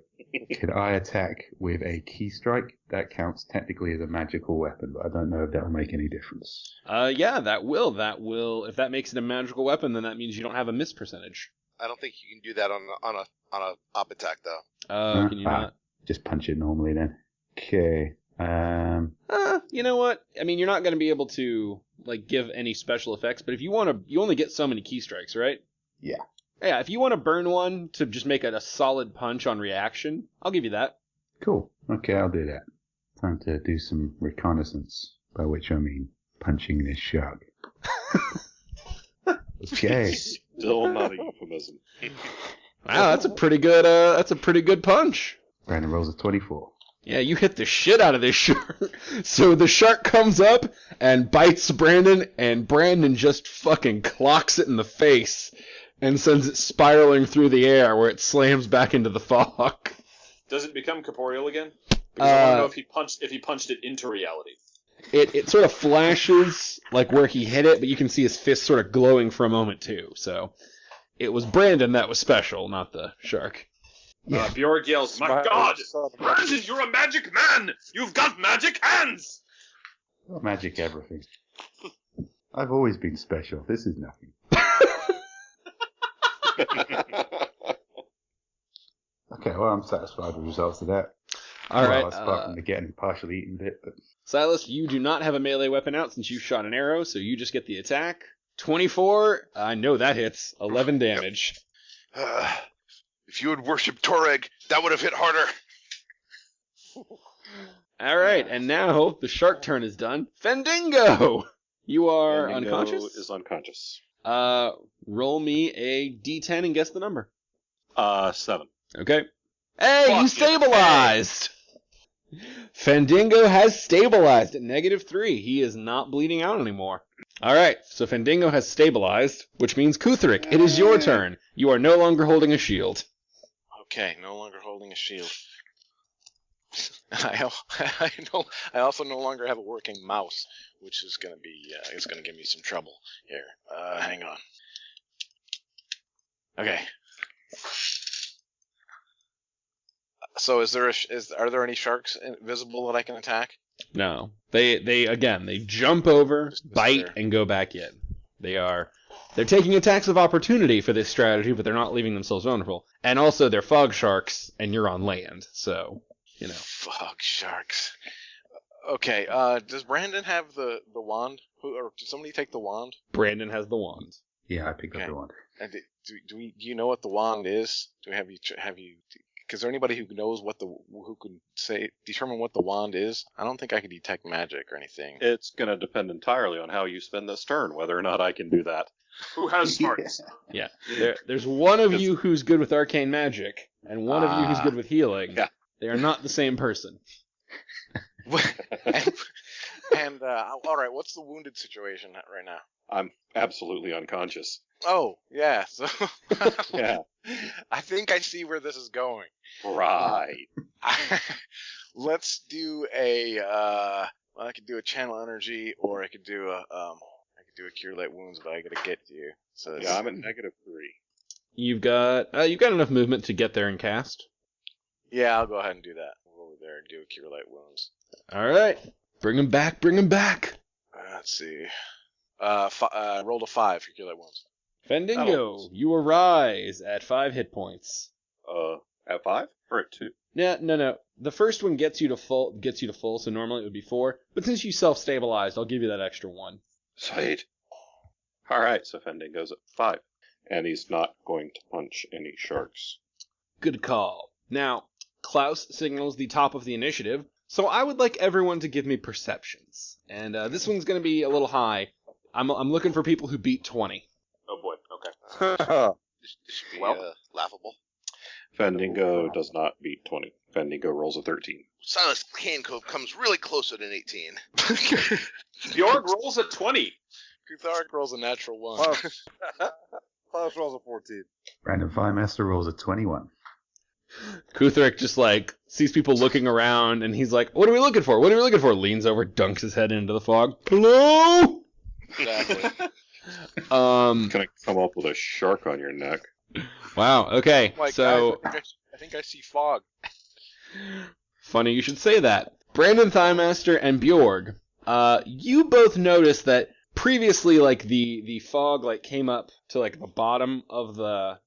can I attack with a Key Strike? That counts technically as a magical weapon, but I don't know if that will make any difference. Yeah, that will. If that makes it a magical weapon, then that means you don't have a miss percentage. I don't think you can do that on a op attack though. Can you not? Just punch it normally then. Okay. You know what? I mean, you're not going to be able to like give any special effects, but if you want to, you only get so many key strikes, right? Yeah. Yeah, if you want to burn one to just make it a solid punch on reaction, I'll give you that. Cool. Okay, I'll do that. Time to do some reconnaissance, by which I mean punching this shark. Okay. Still not a euphemism. Wow, that's a pretty good punch. Brandon rolls a 24. Yeah, you hit the shit out of this shark. So the shark comes up and bites Brandon, and Brandon just fucking clocks it in the face and sends it spiraling through the air where it slams back into the fog. Does it become corporeal again? Because I want to know if he punched it into reality. It sort of flashes like where he hit it, but you can see his fist sort of glowing for a moment too. So it was Brandon that was special, not the shark. Bjorg yells, "My God! Brandon, you're a magic man! You've got magic hands!" Got magic everything. I've always been special. This is nothing. Okay, well, I'm satisfied with the results of that. All right. Apart from the getting partially eaten bit, but Silas, you do not have a melee weapon out since you shot an arrow, so you just get the attack. 24, I know that hits. 11 damage. If you had worshipped Toreg, that would have hit harder. All right, and now the shark turn is done. Fendingo! You are Fendingo unconscious? is unconscious. Roll me a d10 and guess the number. 7. Okay. Hey, you stabilized! Fendingo has stabilized at -3. He is not bleeding out anymore. Alright, so Fendingo has stabilized, which means Kutharic, it is your turn. You are no longer holding a shield. Okay, no longer holding a shield. I also no longer have a working mouse, which is going to be it's going to give me some trouble here. Hang on. Okay. So are there any sharks visible that I can attack? No. They jump over, bite, and go back in. They're taking attacks of opportunity for this strategy, but they're not leaving themselves vulnerable. And also, they're fog sharks, and you're on land, so, you know. Fog sharks. Okay, does Brandon have the wand? Or did somebody take the wand? Brandon has the wand. yeah, I picked up Okay. the one. And do you know what the wand is? Have you is there anybody who knows who can determine what the wand is? I don't think I can detect magic or anything. It's going to depend entirely on how you spend this turn, whether or not I can do that. Who has smarts? Yeah. There's one of you who's good with arcane magic, and one of you who's good with healing. Yeah. They are not the same person. and all right, what's the wounded situation right now? I'm absolutely unconscious. Oh, yeah. So Yeah. I think I see where this is going. Right. Let's do a I could do a channel energy, or I could do a cure light wounds, but I gotta get to you. So Yeah, I'm at -3. You've got enough movement to get there and cast. Yeah, I'll go ahead and do that. We'll go over there and do a cure light wounds. All right, bring him back. Bring him back. Let's see. Rolled a 5 for cure light wounds. Fendingo, you arise at 5 hit points. At 5 or at 2? Yeah, no. The first one gets you to full, so normally it would be 4. But since you self-stabilized, I'll give you that extra 1. Sweet. All right, so Fending goes at 5, and he's not going to punch any sharks. Good call. Now, Klaus signals the top of the initiative, so I would like everyone to give me perceptions. And this one's going to be a little high. I'm looking for people who beat 20. Oh boy. Okay. This should be laughable. Fendingo does not beat 20. Fendingo rolls a 13. Silas Kane comes really close at an 18. Bjorg rolls a 20. Kutharik rolls a natural 1. Klaus rolls a 14. Brandon Firemaster rolls a 21. Kutharik just sees people looking around, and he's like, "What are we looking for? What are we looking for?" Leans over, dunks his head into the fog. Hello. Exactly. Gonna come up with a shark on your neck. Wow. Okay. Like, So guys, I think I see fog. funny you should say that. Brandon Thighmaster and Bjorg, you both noticed that previously, the fog came up to the bottom of the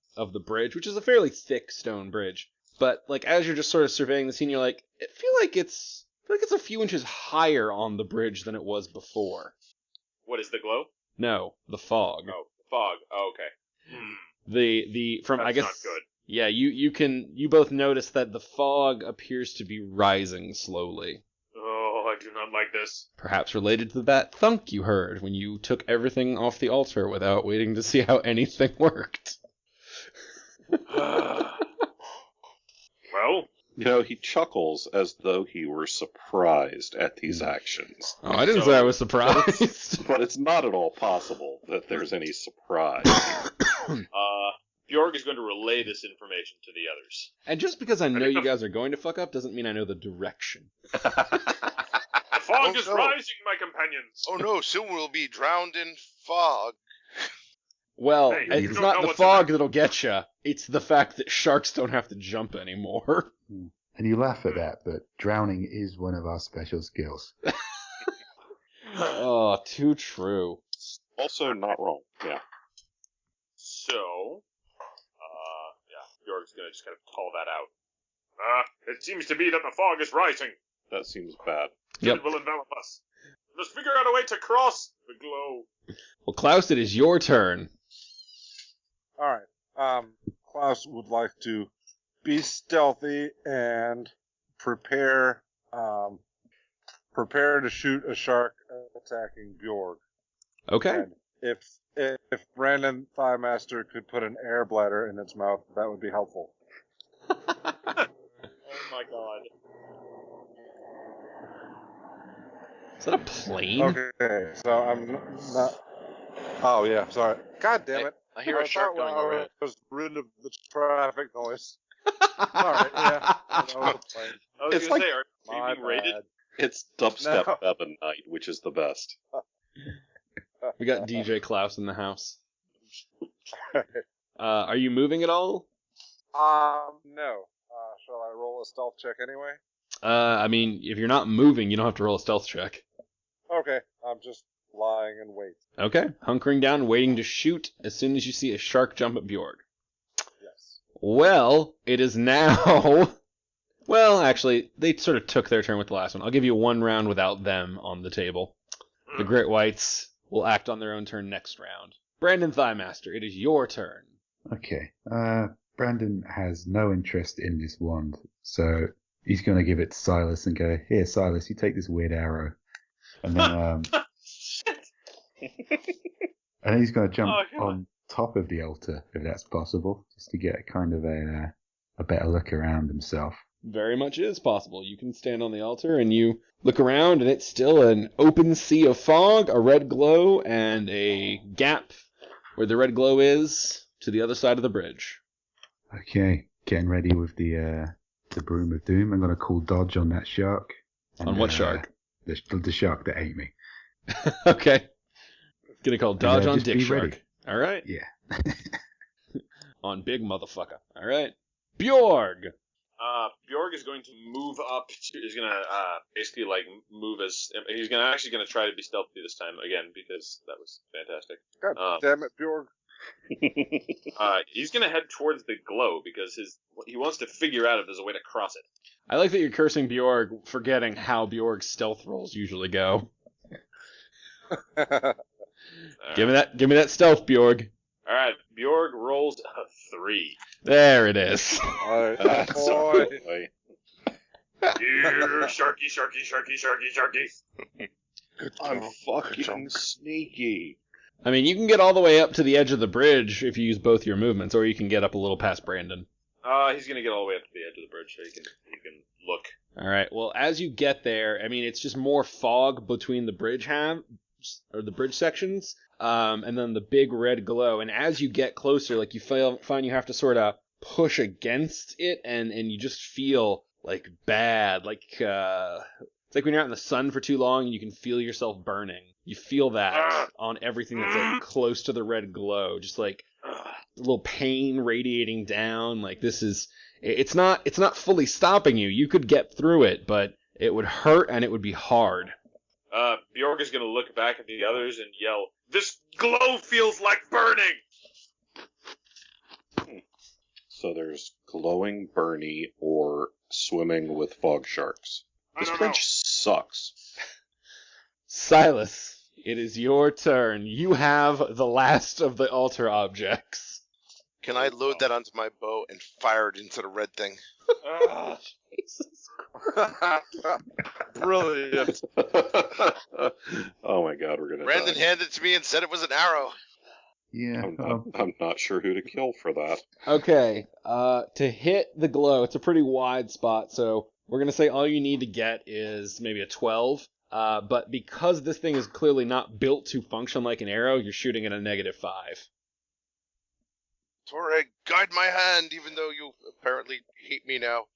bridge, which is a fairly thick stone bridge. But as you're just sort of surveying the scene, you're like, I feel like it's a few inches higher on the bridge than it was before. What is the glow? No, the fog. Oh, the fog. Oh, okay. I guess not good. Yeah, you both notice that the fog appears to be rising slowly. Oh, I do not like this. Perhaps related to that thunk you heard when you took everything off the altar without waiting to see how anything worked. Well, He chuckles as though he were surprised at these actions. Oh, I didn't say I was surprised. But it's not at all possible that there's any surprise. Bjorg is going to relay this information to the others. And just because I know you guys are going to fuck up doesn't mean I know the direction. The fog is no. rising, my companions. Oh no, soon we'll be drowned in fog. Well, Hey, it's you don't not know the what's in fog that'll get you. It's the fact that sharks don't have to jump anymore. And you laugh at that, but drowning is one of our special skills. Oh, too true. Also not wrong. Yeah. So, Bjorg's going to just kind of call that out. It seems to be that the fog is rising. That seems bad. Yep. It will envelop us. Let's figure out a way to cross the glow. Well, Klaus, it is your turn. All right. Klaus would like to be stealthy and prepare to shoot a shark attacking Bjorg. Okay. And if Brandon Thighmaster could put an air bladder in its mouth, that would be helpful. Oh my god. Is that a plane? Okay, so I'm not. Oh yeah, sorry. God damn it! I hear a shark going overhead. I was rid of the traffic noise. Alright, yeah. I was It's going to like- say, are My you being raided? bad. It's dubstep No. Bevan night, which is the best. We got DJ Klaus in the house. Are you moving at all? No. Shall I roll a stealth check anyway? I mean, if you're not moving, you don't have to roll a stealth check. Okay, I'm just lying in wait. Okay, hunkering down, waiting to shoot as soon as you see a shark jump at Bjorg. Yes. Well, it is now... Well, actually, they sort of took their turn with the last one. I'll give you one round without them on the table. The Great Whites will act on their own turn next round. Brandon Thighmaster, it is your turn. Okay. Brandon has no interest in this wand, so he's going to give it to Silas and go, "Here, Silas, you take this weird arrow," and then and then he's going to jump on top of the altar if that's possible, just to get kind of a better look around himself. Very much is possible. You can stand on the altar and you look around, and it's still an open sea of fog, a red glow, and a gap where the red glow is to the other side of the bridge. Okay, getting ready with the broom of doom. I'm going to call dodge on that shark. And, on what shark? The shark that ate me. Okay. Gonna call dodge on just dick be shark. ready. All right. Yeah. On big motherfucker. All right. Bjorg. Bjorg is going to move up. He's going to basically like move as he's actually going to try to be stealthy this time again because that was fantastic. God damn it, Bjorg. He's going to head towards the glow because he wants to figure out if there's a way to cross it. I like that you're cursing Bjorg, forgetting how Bjorg's stealth rolls usually go. Give me that stealth, Bjorg. All right, Bjorg rolls a 3. There it is. All right, boy. Here, sharky, sharky, sharky, sharky, sharky. I'm fucking sneaky. I mean, you can get all the way up to the edge of the bridge if you use both your movements, or you can get up a little past Brandon. He's gonna get all the way up to the edge of the bridge so you can look. All right. Well, as you get there, I mean, it's just more fog between the bridge the bridge sections, and then the big red glow. And as you get closer, like you find you have to sort of push against it, and you just feel like bad, like it's like when you're out in the sun for too long and you can feel yourself burning. You feel that on everything that's like close to the red glow, just like a little pain radiating down. Like it's not fully stopping you. You could get through it, but it would hurt and it would be hard. Bjorg is going to look back at the others and yell, "This glow feels like burning!" So there's glowing, Bernie, or swimming with fog sharks. This bridge sucks. Silas, it is your turn. You have the last of the altar objects. Can I load that onto my bow and fire it into the red thing? Jesus. Brilliant. Oh my god, we're gonna Brandon die. handed it to me and said it was an arrow. Yeah. I'm not sure who to kill for that. Okay, to hit the glow, it's a pretty wide spot, so we're going to say all you need to get is maybe a 12. But because this thing is clearly not built to function like an arrow, you're shooting at a -5. Toreg, guide my hand, even though you apparently hate me now.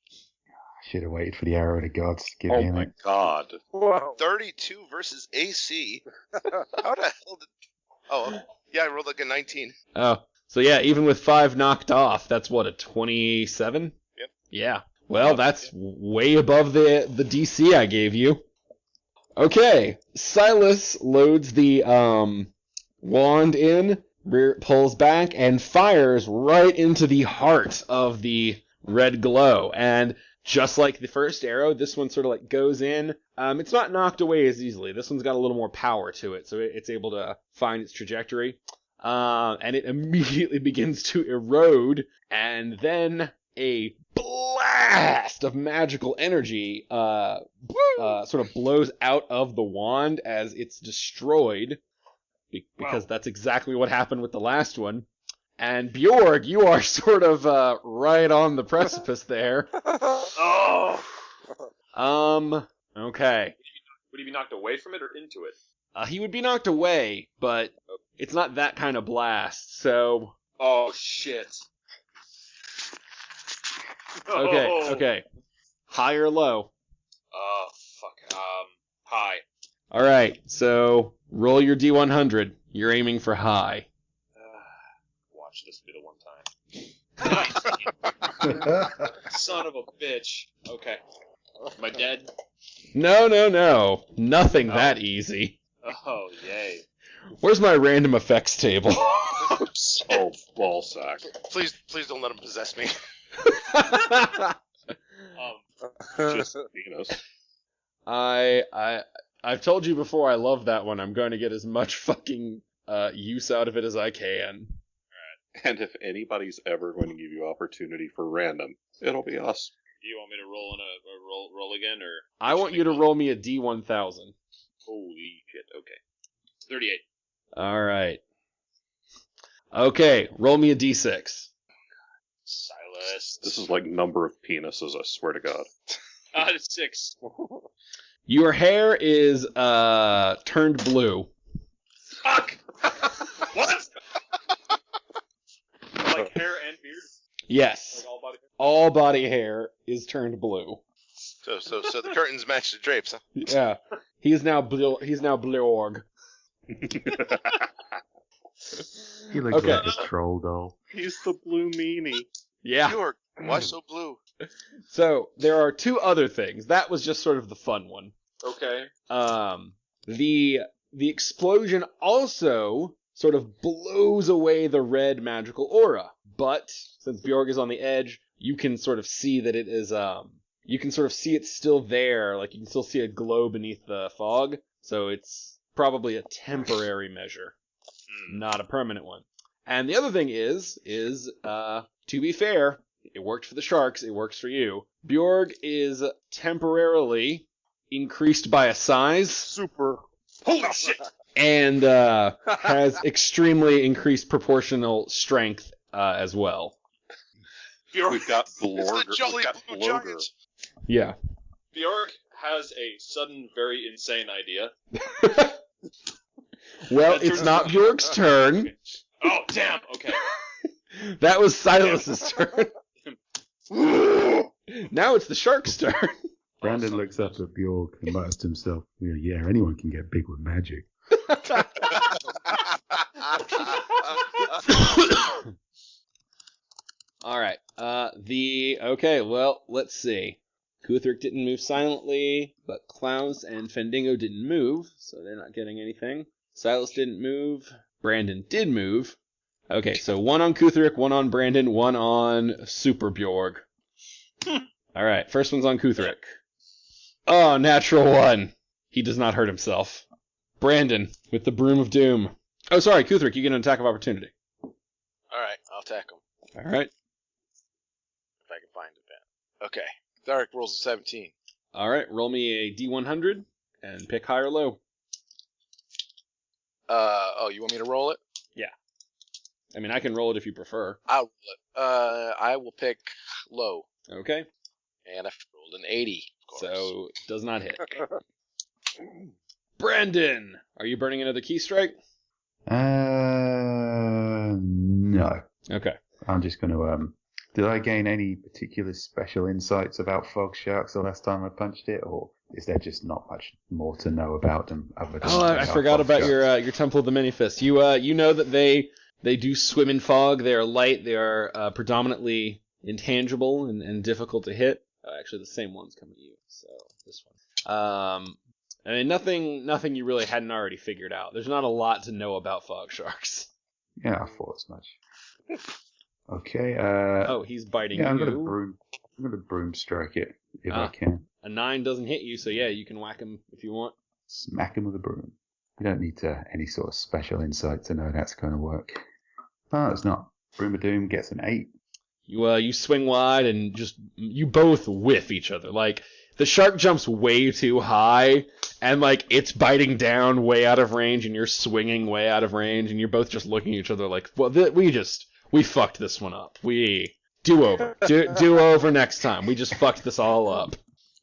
Should have waited for the arrow of the gods to give Oh him my it. god. Whoa. 32 versus AC. How the hell did... Oh, yeah, I rolled like a 19. Oh, so yeah, even with 5 knocked off, that's what, a 27? Yep. Yeah. Well, that's way above the DC I gave you. Okay, Silas loads the wand in, pulls back, and fires right into the heart of the red glow. And just like the first arrow, this one sort of like goes in. It's not knocked away as easily. This one's got a little more power to it, so it's able to find its trajectory. And it immediately begins to erode, and then a blast of magical energy sort of blows out of the wand as it's destroyed, because that's exactly what happened with the last one. And Bjorg, you are sort of right on the precipice there. Oh! Okay. Would he be knocked away from it or into it? He would be knocked away, but it's not that kind of blast, so... Oh, shit. Okay. High or low? Oh, fuck. High. Alright, so roll your D100. You're aiming for high. Watch this be the one time. Son of a bitch. Okay. Am I dead? No. Nothing that easy. Oh, yay. Where's my random effects table? Oh, ballsack. Please don't let him possess me. Just Venus. I've told you before I love that one. I'm going to get as much fucking use out of it as I can. And if anybody's ever going to give you opportunity for random, it'll be us. Do you want me to roll in a roll again, or I want you to roll me a D1000. Holy shit! Okay, 38. All right. Okay, roll me a D6. Silas. This is like number of penises, I swear to God. It's 6. Your hair is turned blue. Fuck! What? Like hair and beard? Yes. Like all body hair? All body hair is turned blue. So the curtains match the drapes, huh? Yeah. He's now blue. He's now Blorg. He looks Okay. like a troll doll. He's the blue meanie. Yeah. York, why so blue? So there are two other things. That was just sort of the fun one. Okay. The explosion also sort of blows away the red magical aura. But since Bjorg is on the edge, you can sort of see that it is you can sort of see it's still there, like you can still see a glow beneath the fog. So it's probably a temporary measure, not a permanent one. And the other thing is to be fair, it worked for the sharks, it works for you. Bjorg is temporarily increased by a size. Super. Holy shit! And has extremely increased proportional strength as well. We've got It's the Blorger. jolly We've got blue Blogger. giant. Yeah. Bjork has a sudden, very insane idea. Well, That it's turns not out- Bjorg's turn. Oh, damn! Okay. That was Silas's turn. Now it's the shark's turn. Brandon looks up at Bjork and mutters to himself, yeah, anyone can get big with magic. All right. Okay. Well, let's see. Kuthric didn't move silently, but Klaus and Fendingo didn't move, so they're not getting anything. Silas didn't move. Brandon did move. Okay, so one on Kuthric, one on Brandon, one on Super Bjorg. All right, first one's on Kuthric. Oh, natural one. He does not hurt himself. Brandon with the Broom of Doom. Oh, sorry, Kuthric, you get an attack of opportunity. All right, I'll attack him All right. if I can find it. Then. Okay. Tharic rolls a 17. All right, roll me a D100 and pick high or low. Oh, you want me to roll it? I mean, I can roll it if you prefer. I'll roll it. I will pick low, Okay. and I rolled an 80. Of course. So, does not hit. Brandon, are you burning another key strike? No. Okay. I'm just going to, did I gain any particular special insights about fog sharks the last time I punched it, or is there just not much more to know about them other than Oh, they I are forgot fog about sharks? your Temple of the Many Fists. You know that they do swim in fog. They are light. They are predominantly intangible and difficult to hit. Actually, the same one's coming at you. So this one. I mean, nothing you really hadn't already figured out. There's not a lot to know about fog sharks. Yeah, I thought as much. Okay, Oh, he's biting yeah, I'm you. gonna broom strike it if I Ah. can. A 9 doesn't hit you, so yeah, you can whack him if you want. Smack him with a broom. You don't need any sort of special insight to know that's going to work. Oh, it's not. Broom of Doom gets an 8. You swing wide and just you both whiff each other. Like the shark jumps way too high, and like it's biting down way out of range, and you're swinging way out of range, and you're both just looking at each other like, well, we fucked this one up. We do over next time. We just fucked this all up.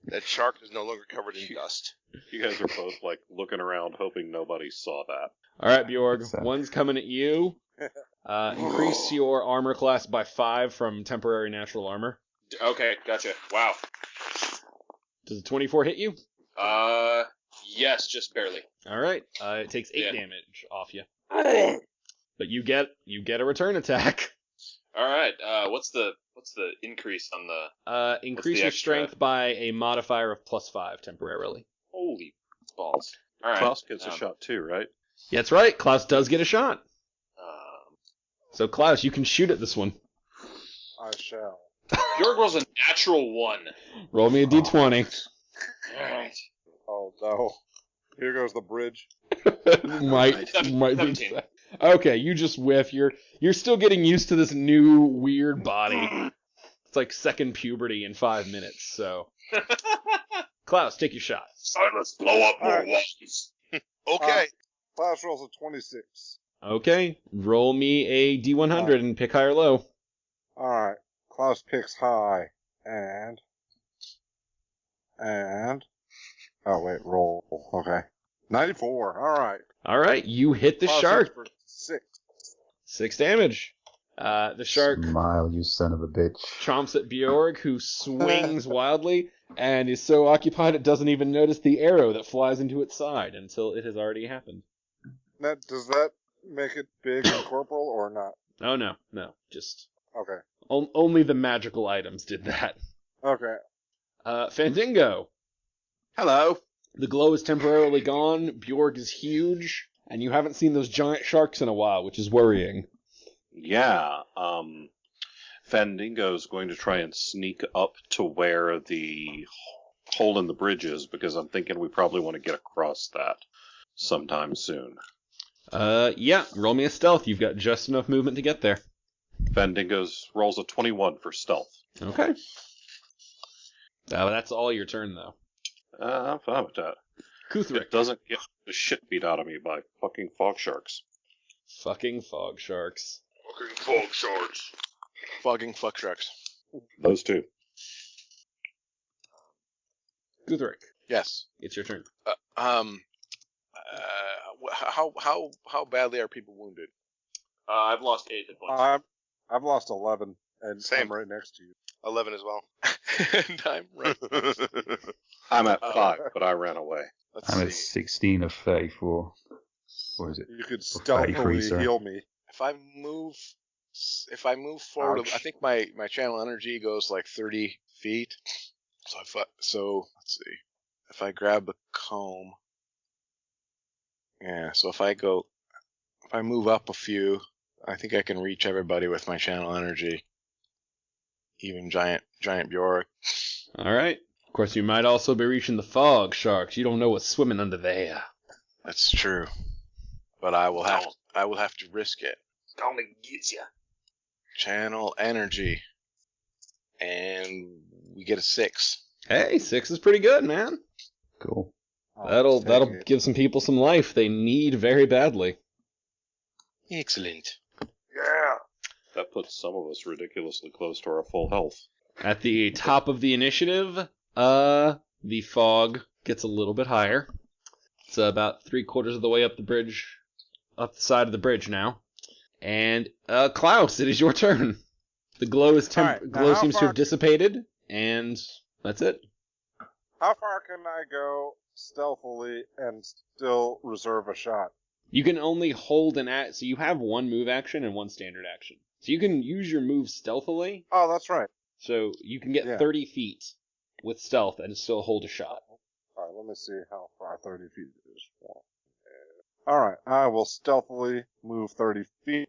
That shark is no longer covered in dust. You guys are both like looking around, hoping nobody saw that. All right, Bjorg, What's that? one's coming at you. Increase your armor class by 5 from temporary natural armor. Okay, gotcha. Wow. Does a 24 hit you? Yes, just barely. All right. It takes 8 Yeah. damage off you. But you get a return attack. All right. What's the increase on the? Increase the your extra? strength by a modifier of +5 temporarily. Holy balls! All right. Klaus gets a shot too, right? Yeah, that's right. Klaus does get a shot. Um, So Klaus, you can shoot at this one. I shall. Bjorg rolls a natural 1. Roll me a d20. All right. Oh no. Here goes the bridge. might be. 17. Okay, you just whiff. You're still getting used to this new weird body. It's like second puberty in 5 minutes. So, Klaus, take your shot. Silas, blow up more Alright. walls. Okay. Klaus rolls a 26. Okay, roll me a D100 and pick high or low. Alright. Klaus picks high. Oh, wait, roll. Okay. 94. Alright. All right, you hit the Klaus shark. hits for 6. 6 damage. The shark Smile, you son of a bitch. chomps at Bjorg, who swings wildly and is so occupied it doesn't even notice the arrow that flies into its side until it has already happened. Now, does that make it big and corporal or not? Oh, no, just Okay. only the magical items did that. Okay. Fandango. Hello. The glow is temporarily gone, Bjorg is huge, and you haven't seen those giant sharks in a while, which is worrying. Yeah. Fandango's going to try and sneak up to where the hole in the bridge is, because I'm thinking we probably want to get across that sometime soon. Yeah, roll me a stealth. You've got just enough movement to get there. Fandango's rolls a 21 for stealth. Okay. That's all your turn, though. I'm fine with that. Kuthrik. It doesn't get the shit beat out of me by fucking fog sharks. Fucking fog sharks. Fucking fog sharks. Fogging fuck sharks. Those two. Guthric, Yes. it's your turn. How badly are people wounded? I've lost 8 hit points. I've lost 11, and Same. I'm right next to you. 11 as well. And I'm right. I'm at 5, but I ran away. Let's I'm see. at 16 of 34. What is it? You could Oh, stealthily 33, sorry. heal me. If I move forward, Ouch. I think my channel energy goes like 30 feet. So let's see. If I grab a comb, so if I move up a few, I think I can reach everybody with my channel energy. Even giant Bjork. All right. Of course, you might also be reaching the fog sharks. You don't know what's swimming under there. That's true. But I will have to risk it. Gonna get ya. Channel energy. And we get a 6. Hey, 6 is pretty good, man. Cool. I'll That'll take it. give some people some life they need very badly. Excellent. Yeah. That puts some of us ridiculously close to our full health. At the top of the initiative, the fog gets a little bit higher. It's about 3/4 of the way up the bridge, up the side of the bridge now. And Klaus, it is your turn. The glow is All right, now glow how seems to far- have dissipated, and that's it. How far can I go stealthily and still reserve a shot? You can only hold an act, so you have one move action and one standard action. So you can use your move stealthily, Oh, that's right. so you can get Yeah. 30 feet with stealth and still hold a shot. All right, let me see how far 30 feet is. All right, I will stealthily move 30 feet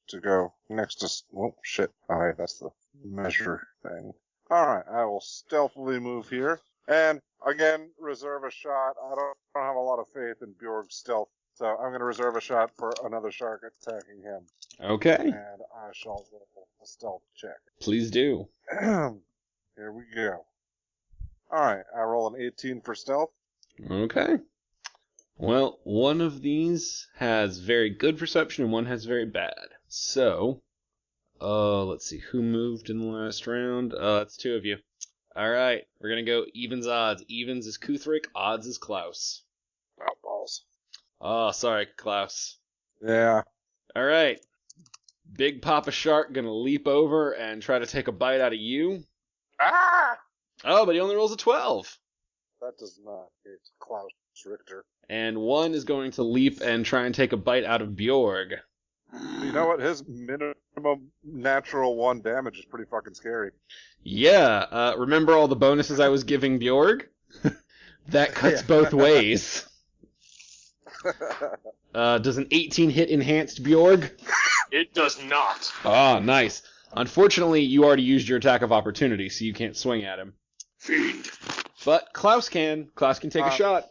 to go next to... Oh, shit. All right, that's the measure thing. All right, I will stealthily move here. And, again, reserve a shot. I don't have a lot of faith in Bjorg's stealth, so I'm going to reserve a shot for another shark attacking him. Okay, And I shall roll a stealth check. please do. Here we go. Alright, I roll an 18 for stealth. Okay. Well, one of these has very good perception and one has very bad. So, let's see, who moved in the last round? That's 2 of you. Alright, we're gonna go evens odds. Evens is Kuthrik, odds is Klaus. Oh, balls. Oh, sorry, Klaus. Yeah. Alright. Big Papa Shark gonna leap over and try to take a bite out of you. Ah! Oh, but he only rolls a 12. That does not hit Klaus Richter. And one is going to leap and try and take a bite out of Bjorg. You know what? His minimum natural 1 damage is pretty fucking scary. Yeah, remember all the bonuses I was giving Bjorg? That cuts Yeah. both ways. Does an 18 hit enhanced Bjorg? It does not. Ah, nice. Unfortunately, you already used your attack of opportunity, so you can't swing at him. Fiend. But Klaus can. Klaus can take a shot.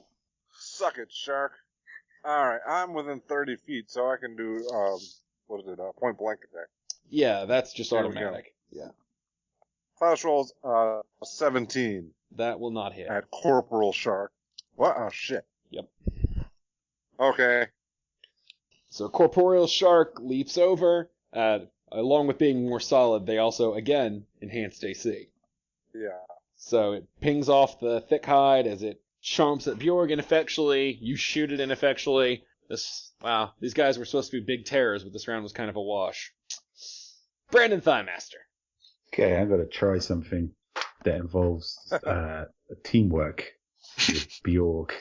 Suck it, shark. Alright, I'm within 30 feet, so I can do, point blank attack. Yeah, that's just There we go. automatic. Yeah. Klaus rolls, 17 That will not hit. at Corporal Shark. What? Oh, shit. Yep. Okay. So Corporeal Shark leaps over. Along with being more solid, they also, again, enhanced AC. Yeah. So it pings off the thick hide as it chomps at Bjorg ineffectually. You shoot it ineffectually. Wow, these guys were supposed to be big terrors, but this round was kind of a wash. Brandon Thighmaster. Okay, I'm going to try something that involves a teamwork with Bjorg.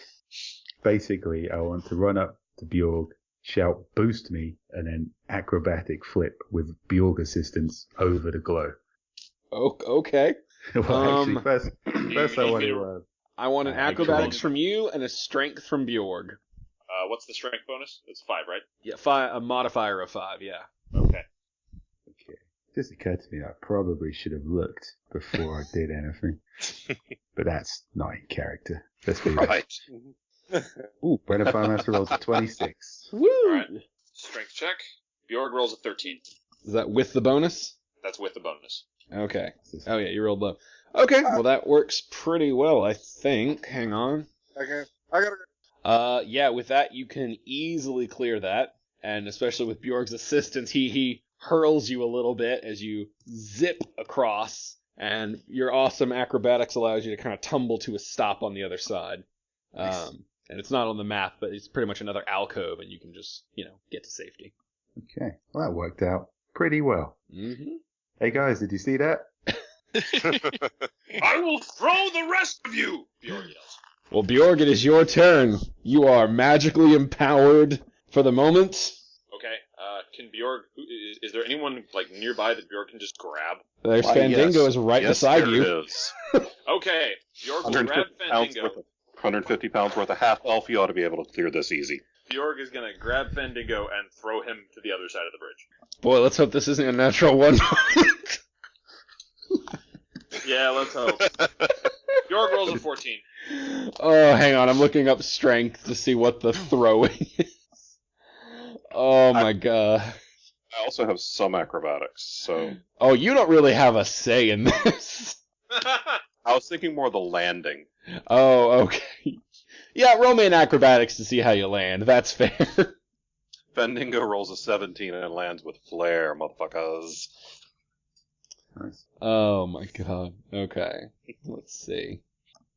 Basically, I want to run up to Bjorg, shout, boost me, and then acrobatic flip with Bjorg assistance over the glow. Oh, okay. Well, actually, first I want need to... I want an acrobatics from you and a strength from Bjorg. What's the strength bonus? It's 5, right? Yeah, a modifier of 5, yeah. Okay. Okay. Just occurred to me I probably should have looked before I did anything. But that's not in character. Let's be Right. Ooh, Brennan Firemaster rolls a 26. Woo! Alright. Strength check. Bjorg rolls a 13. Is that with the bonus? That's with the bonus. Okay. Oh, yeah, you rolled low. Okay, well, that works pretty well, I think. Hang on. Okay. I gotta Yeah, with that, you can easily clear that. And especially with Bjorg's assistance, he hurls you a little bit as you zip across. And your awesome acrobatics allows you to kind of tumble to a stop on the other side. And it's not on the map, but it's pretty much another alcove, and you can just, get to safety. Okay, well, that worked out pretty well. Mm-hmm. Hey guys, did you see that? I will throw the rest of you! Bjorg yells. Well, Bjorg, it is your turn. You are magically empowered for the moment. Okay, can Bjorg... Is there anyone, nearby that Bjorg can just grab? There's Why, Fandango yes. is right Yes, beside there you. it is. Okay, Bjorg will grab 150 pounds worth of half elf. You ought to be able to clear this easy. Bjorg is gonna grab Fandango and throw him to the other side of the bridge. Boy, let's hope this isn't a natural one. Yeah, let's hope. Bjorg rolls a 14. Oh, hang on. I'm looking up strength to see what the throwing is. Oh, my God. I also have some acrobatics, so Oh, you don't really have a say in this. I was thinking more the landing. Oh, okay. Yeah, roll me an acrobatics to see how you land. That's fair. Fendingo rolls a 17 and lands with flair, motherfuckers. Nice. Oh, my God. Okay. Let's see.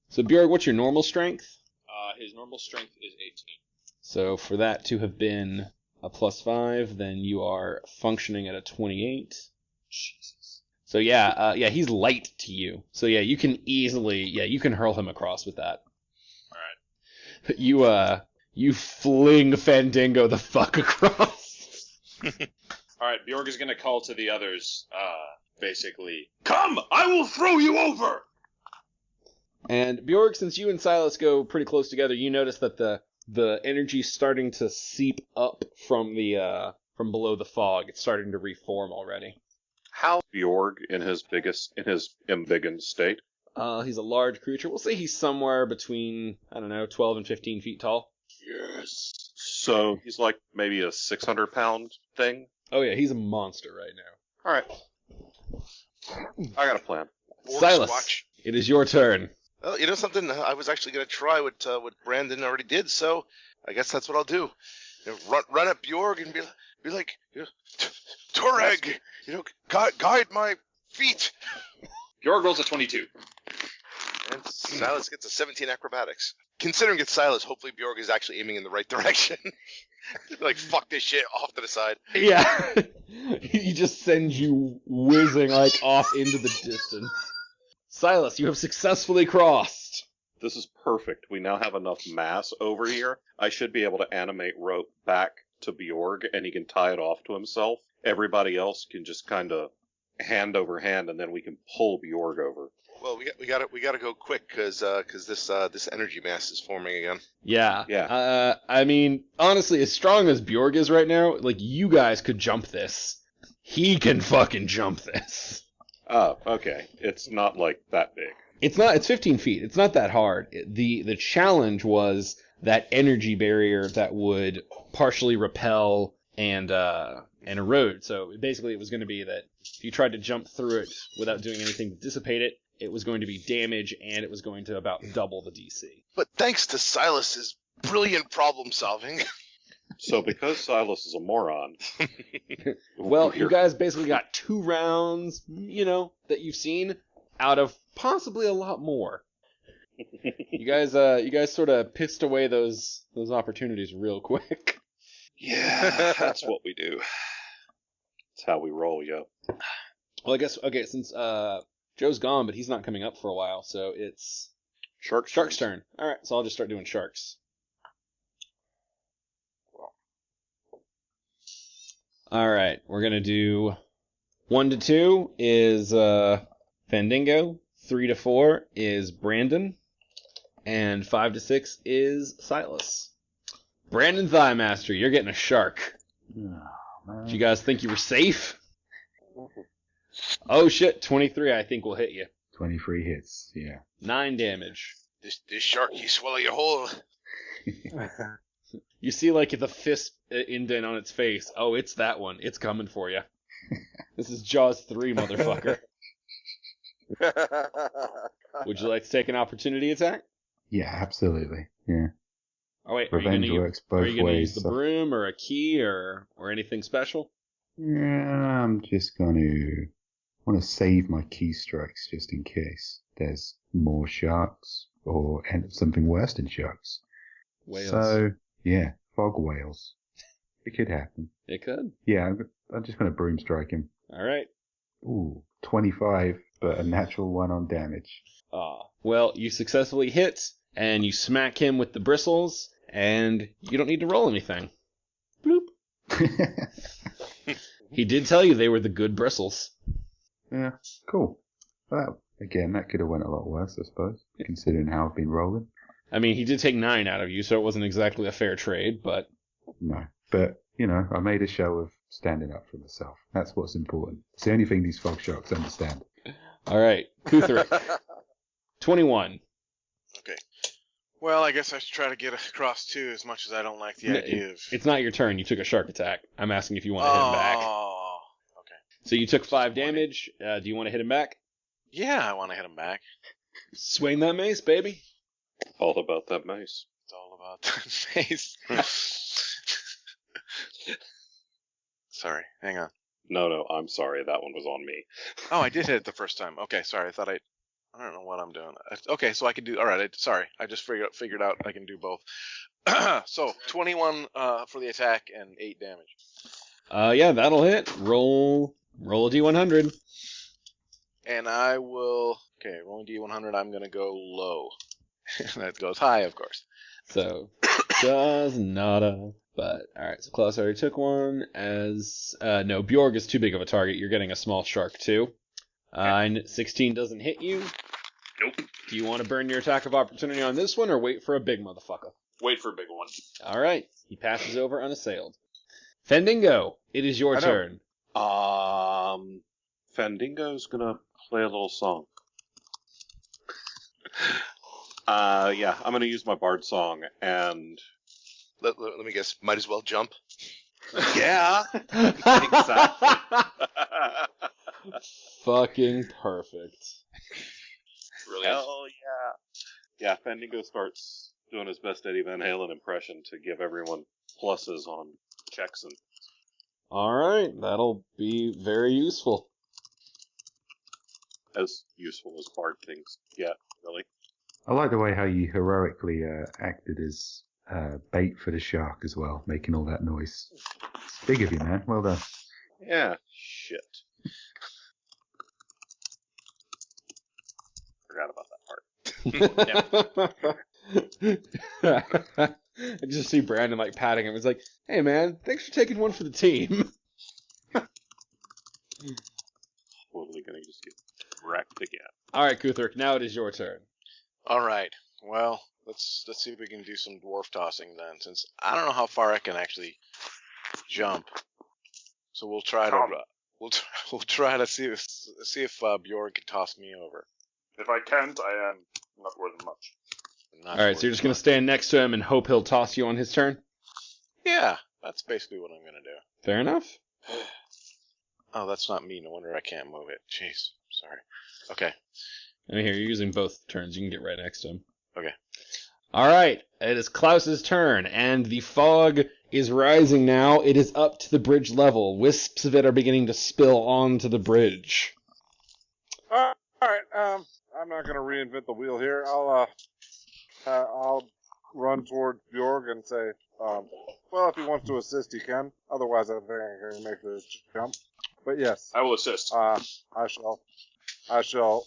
So, Bjorg, what's your normal strength? His normal strength is 18. So, for that to have been a +5, then you are functioning at a 28. Jesus. So yeah, he's light to you. So yeah, you can easily, you can hurl him across with that. Alright. You fling Fandango the fuck across. Alright, Bjorg is gonna call to the others, basically, come! I will throw you over! And Bjorg, since you and Silas go pretty close together, you notice that the energy's starting to seep up from from below the fog. It's starting to reform already. How Bjorg in his embiggened state? He's a large creature. We'll say he's somewhere between, 12 and 15 feet tall. Yes. So he's like maybe a 600-pound thing? Oh yeah, he's a monster right now. Alright. I got a plan. Silas, Watch. it is your turn. Well, you know something? I was actually going to try what Brandon already did, so I guess that's what I'll do. Run at Bjorg and be like, Toreg, guide my feet. Bjorg rolls a 22. And Silas gets a 17 acrobatics. Considering it's Silas, hopefully Bjorg is actually aiming in the right direction. Like, fuck this shit, off to the side. Yeah. He just sends you whizzing, off into the distance. Silas, you have successfully crossed. This is perfect. We now have enough mass over here. I should be able to animate rope back to Bjorg, and he can tie it off to himself. Everybody else can just kind of hand over hand, and then we can pull Bjorg over. Well, we gotta go quick because this energy mass is forming again. Yeah. Yeah. I mean, honestly, as strong as Bjorg is right now, you guys could jump this. He can fucking jump this. Oh, okay. It's not, that big. It's 15 feet. It's not that hard. The challenge was that energy barrier that would partially repel and erode. So basically, it was going to be that if you tried to jump through it without doing anything to dissipate it, it was going to be damage, and it was going to about double the DC. But thanks to Silas's brilliant problem solving. So because Silas is a moron, Well, you guys basically got 2 rounds, that you've seen out of possibly a lot more. You guys sort of pissed away those opportunities real quick. yeah, that's what we do. That's how we roll, yo. Well, I guess since Joe's gone, but he's not coming up for a while, so it's Shark's turn. All right, so I'll just start doing sharks. All right, we're gonna do 1 to 2 is Fandingo, 3 to 4 is Brandon, and 5 to 6 is Silas. Brandon Thighmaster, you're getting a shark. Oh, man. Did you guys think you were safe? Oh shit, 23 I think will hit you. 23 hits, yeah. 9 damage. This shark, he swallow your whole. You see, like, the fist indent on its face. Oh, it's that one. It's coming for you. This is Jaws 3, motherfucker. Would you like to take an opportunity attack? Yeah, absolutely. Yeah. Oh, wait, Revenge works both are you going to use ways. the So- broom or a key or anything special? Yeah, I'm just going to want to save my key strikes just in case there's more sharks or something worse than sharks. Whales. So, yeah, fog whales. It could happen. It could. Yeah, I'm just going to broom strike him. All right. Ooh, 25, but a natural 1 on damage. Well, you successfully hit, and you smack him with the bristles, and you don't need to roll anything. Bloop. He did tell you they were the good bristles. Yeah, cool. Well, again, that could have went a lot worse, I suppose, considering how I've been rolling. I mean, he did take 9 out of you, so it wasn't exactly a fair trade, but... No, but, I made a show of standing up for myself. That's what's important. It's the only thing these fog sharks understand. All right, Kuthric. 21. Okay. Well, I guess I should try to get across too, as much as I don't like the idea of. It's not your turn. You took a shark attack. I'm asking if you want to hit him back. Oh, okay. So you took 5 damage. Do you want to hit him back? Yeah, I want to hit him back. Swing that mace, baby. All about that mace. It's all about that face. Sorry, hang on. No, I'm sorry. That one was on me. Oh, I did hit it the first time. Okay, sorry. I don't know what I'm doing. Okay, so I can do. All right, sorry. I just figured out I can do both. So 21 for the attack and 8 damage. Yeah, that'll hit. Roll a d100. And I will. Okay, rolling d100. I'm gonna go low. That goes high, of course. So does nada. But all right, so Klaus already took one. No, Bjorg is too big of a target. You're getting a small shark too. And 16 doesn't hit you. Nope. Do you want to burn your attack of opportunity on this one, or wait for a big motherfucker? Wait for a big one. All right, he passes over unassailed. Fendingo, it is your turn. Fandingo's gonna play a little song. Yeah, I'm gonna use my bard song and. Let me guess. Might as well jump. Yeah, exactly. Fucking perfect. Brilliant. Hell yeah. Yeah, Fandingo starts doing his best Eddie Van Halen impression to give everyone pluses on checks and. All right, that'll be very useful. As useful as bard things get, really. I like the way how you heroically acted as bait for the shark as well, making all that noise. Big of you, man. Well done. Yeah, shit. Forgot about that part. I just see Brandon like patting him. It's like, hey man, thanks for taking one for the team. Totally gonna just get wrecked again. All right, Kuthric, now it is your turn. All right. Well, let's see if we can do some dwarf tossing then, since I don't know how far I can actually jump. So we'll try to we'll try to see if Bjorn can toss me over. If I can't, I am not worth much. All right, so you're just going to stand next to him and hope he'll toss you on his turn? Yeah, that's basically what I'm going to do. Fair enough. Oh, that's not me. No wonder I can't move it. Jeez. Sorry. Okay. And here, you're using both turns. You can get right next to him. Okay. All right, it is Klaus's turn, and the fog is rising now. It is up to the bridge level. Wisps of it are beginning to spill onto the bridge. All right. I'm not going to reinvent the wheel here. I'll run toward Bjorg and say, well, if he wants to assist, he can. Otherwise, I think I can make the jump. But yes, I will assist. I shall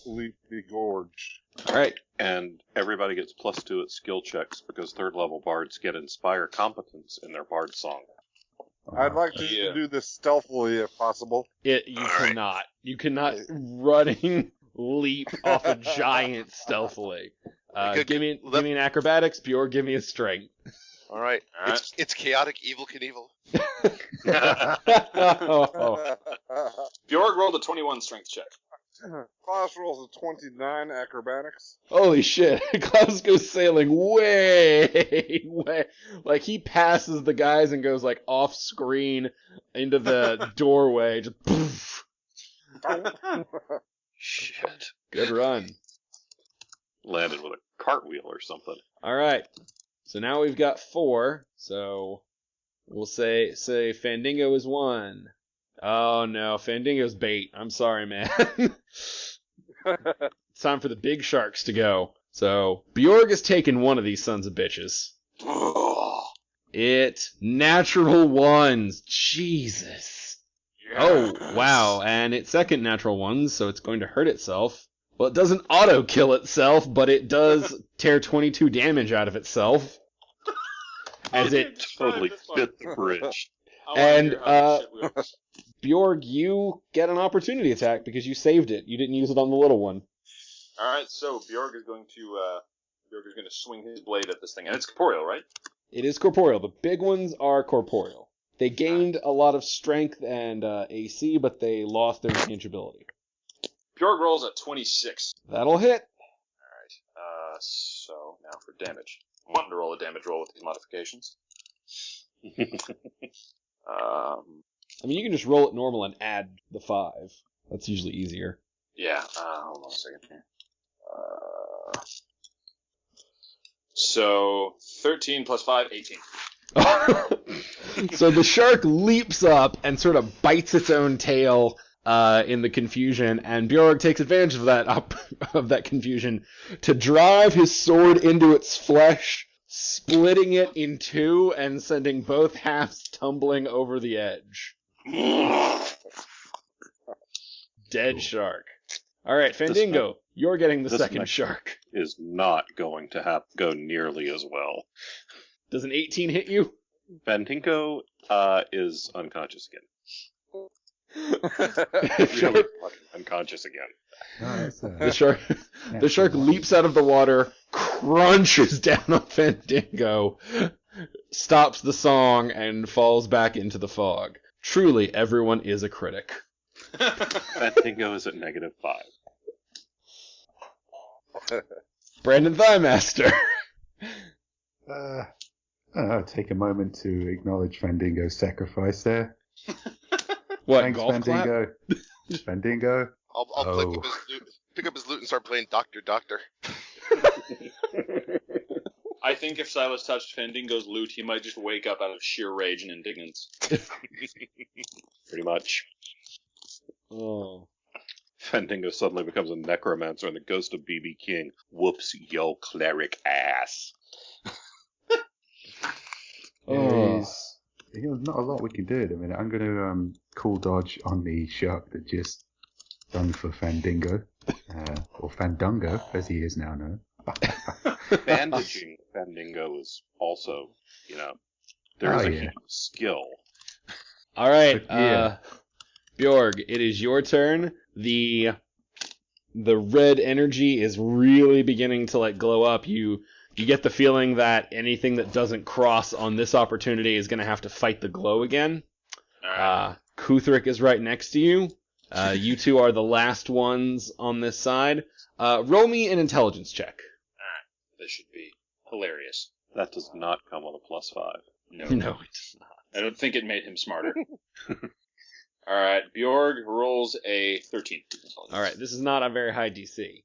leap the gorge. All right. And everybody gets +2 at skill checks because 3rd level bards get inspire competence in their bard song. I'd like to do this stealthily if possible. You cannot. You cannot running leap off a giant stealthily. Give me an acrobatics, Bjorg. Give me a strength. All right. It's chaotic evil Knievel. Bjorg rolled a 21 strength check. Klaus rolls a 29 acrobatics. Holy shit. Klaus goes sailing way. Like, he passes the guys and goes, like, off screen into the doorway. Just poof. Shit. Good run. Landed with a cartwheel or something. All right. So now we've got 4. So we'll say Fandingo is 1. Oh no, Fandingo's bait. I'm sorry, man. It's time for the big sharks to go. So Bjorg has taken one of these sons of bitches. It natural ones. Jesus. Yes. Oh wow, and it's second natural ones, so it's going to hurt itself. Well, it doesn't auto kill itself, but it does tear 22 damage out of itself. As it totally bit the bridge. And Bjorg, you get an opportunity attack because you saved it. You didn't use it on the little one. All right, so Bjorg is going to swing his blade at this thing, and it's corporeal, right? It is corporeal. The big ones are corporeal. They gained a lot of strength and AC, but they lost their intangibility. Bjorg rolls a 26. That'll hit. All right. So now for damage. I wanted to roll a damage roll with these modifications. I mean, you can just roll it normal and add the 5. That's usually easier. Yeah. Hold on a second here. So 13 plus 5, 18. So the shark leaps up and sort of bites its own tail in the confusion, and Bjorg takes advantage of that confusion to drive his sword into its flesh, splitting it in 2 and sending both halves tumbling over the edge. Dead shark. All right, Fandingo, you're getting the second shark. Is not going to go nearly as well. Does an 18 hit you? Fandingo is unconscious again. Really unconscious again. The shark leaps out of the water, crunches down on Fandingo, stops the song, and falls back into the fog. Truly, everyone is a critic. Fandingo is at -5. Brandon Thighmaster. I'll take a moment to acknowledge Fandingo's sacrifice there. What, thanks, golf Fandingo? Fandingo? I'll pick up his loot and start playing Doctor. I think if Silas touched Fandingo's loot, he might just wake up out of sheer rage and indignance. Pretty much. Oh. Fandingo suddenly becomes a necromancer and the ghost of BB King whoops yo cleric ass. There's not a lot we can do at the minute. I'm going to cool dodge on the shark that just done for Fandingo, or Fandango, as he is now known. Bandaging Fandingo is also, there is a huge skill. All right, Bjorg, it is your turn. The red energy is really beginning to glow up. You get the feeling that anything that doesn't cross on this opportunity is going to have to fight the glow again. Kuthric is right next to you. You two are the last ones on this side. Roll me an intelligence check. This should be hilarious. That does not come with a +5. No, No, it does not. I don't think it made him smarter. All right, Bjorg rolls a 13. All right, this is not a very high DC.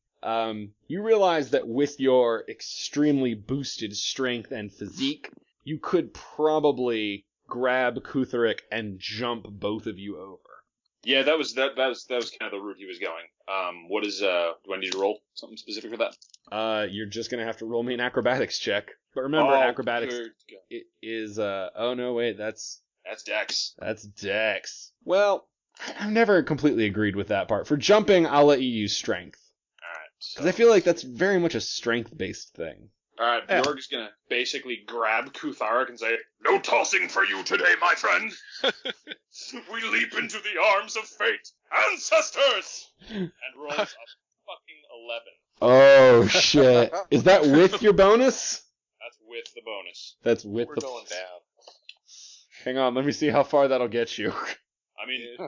You realize that with your extremely boosted strength and physique, you could probably grab Kutheric and jump both of you over. Yeah, that was kind of the route he was going. What is do I need to roll something specific for that? You're just gonna have to roll me an acrobatics check. But remember, acrobatics is oh no, wait, that's Dex. That's Dex. Well, I've never completely agreed with that part. For jumping, I'll let you use strength. Alright. Because I feel like that's very much a strength-based thing. Alright, Bjorg is gonna basically grab Kutharic and say, "No tossing for you today, my friend! We leap into the arms of fate! Ancestors!" And rolls a fucking 11. Oh, shit. Is that with your bonus? That's with the bonus. That's with We're the... going down. Hang on, let me see how far that'll get you. I mean,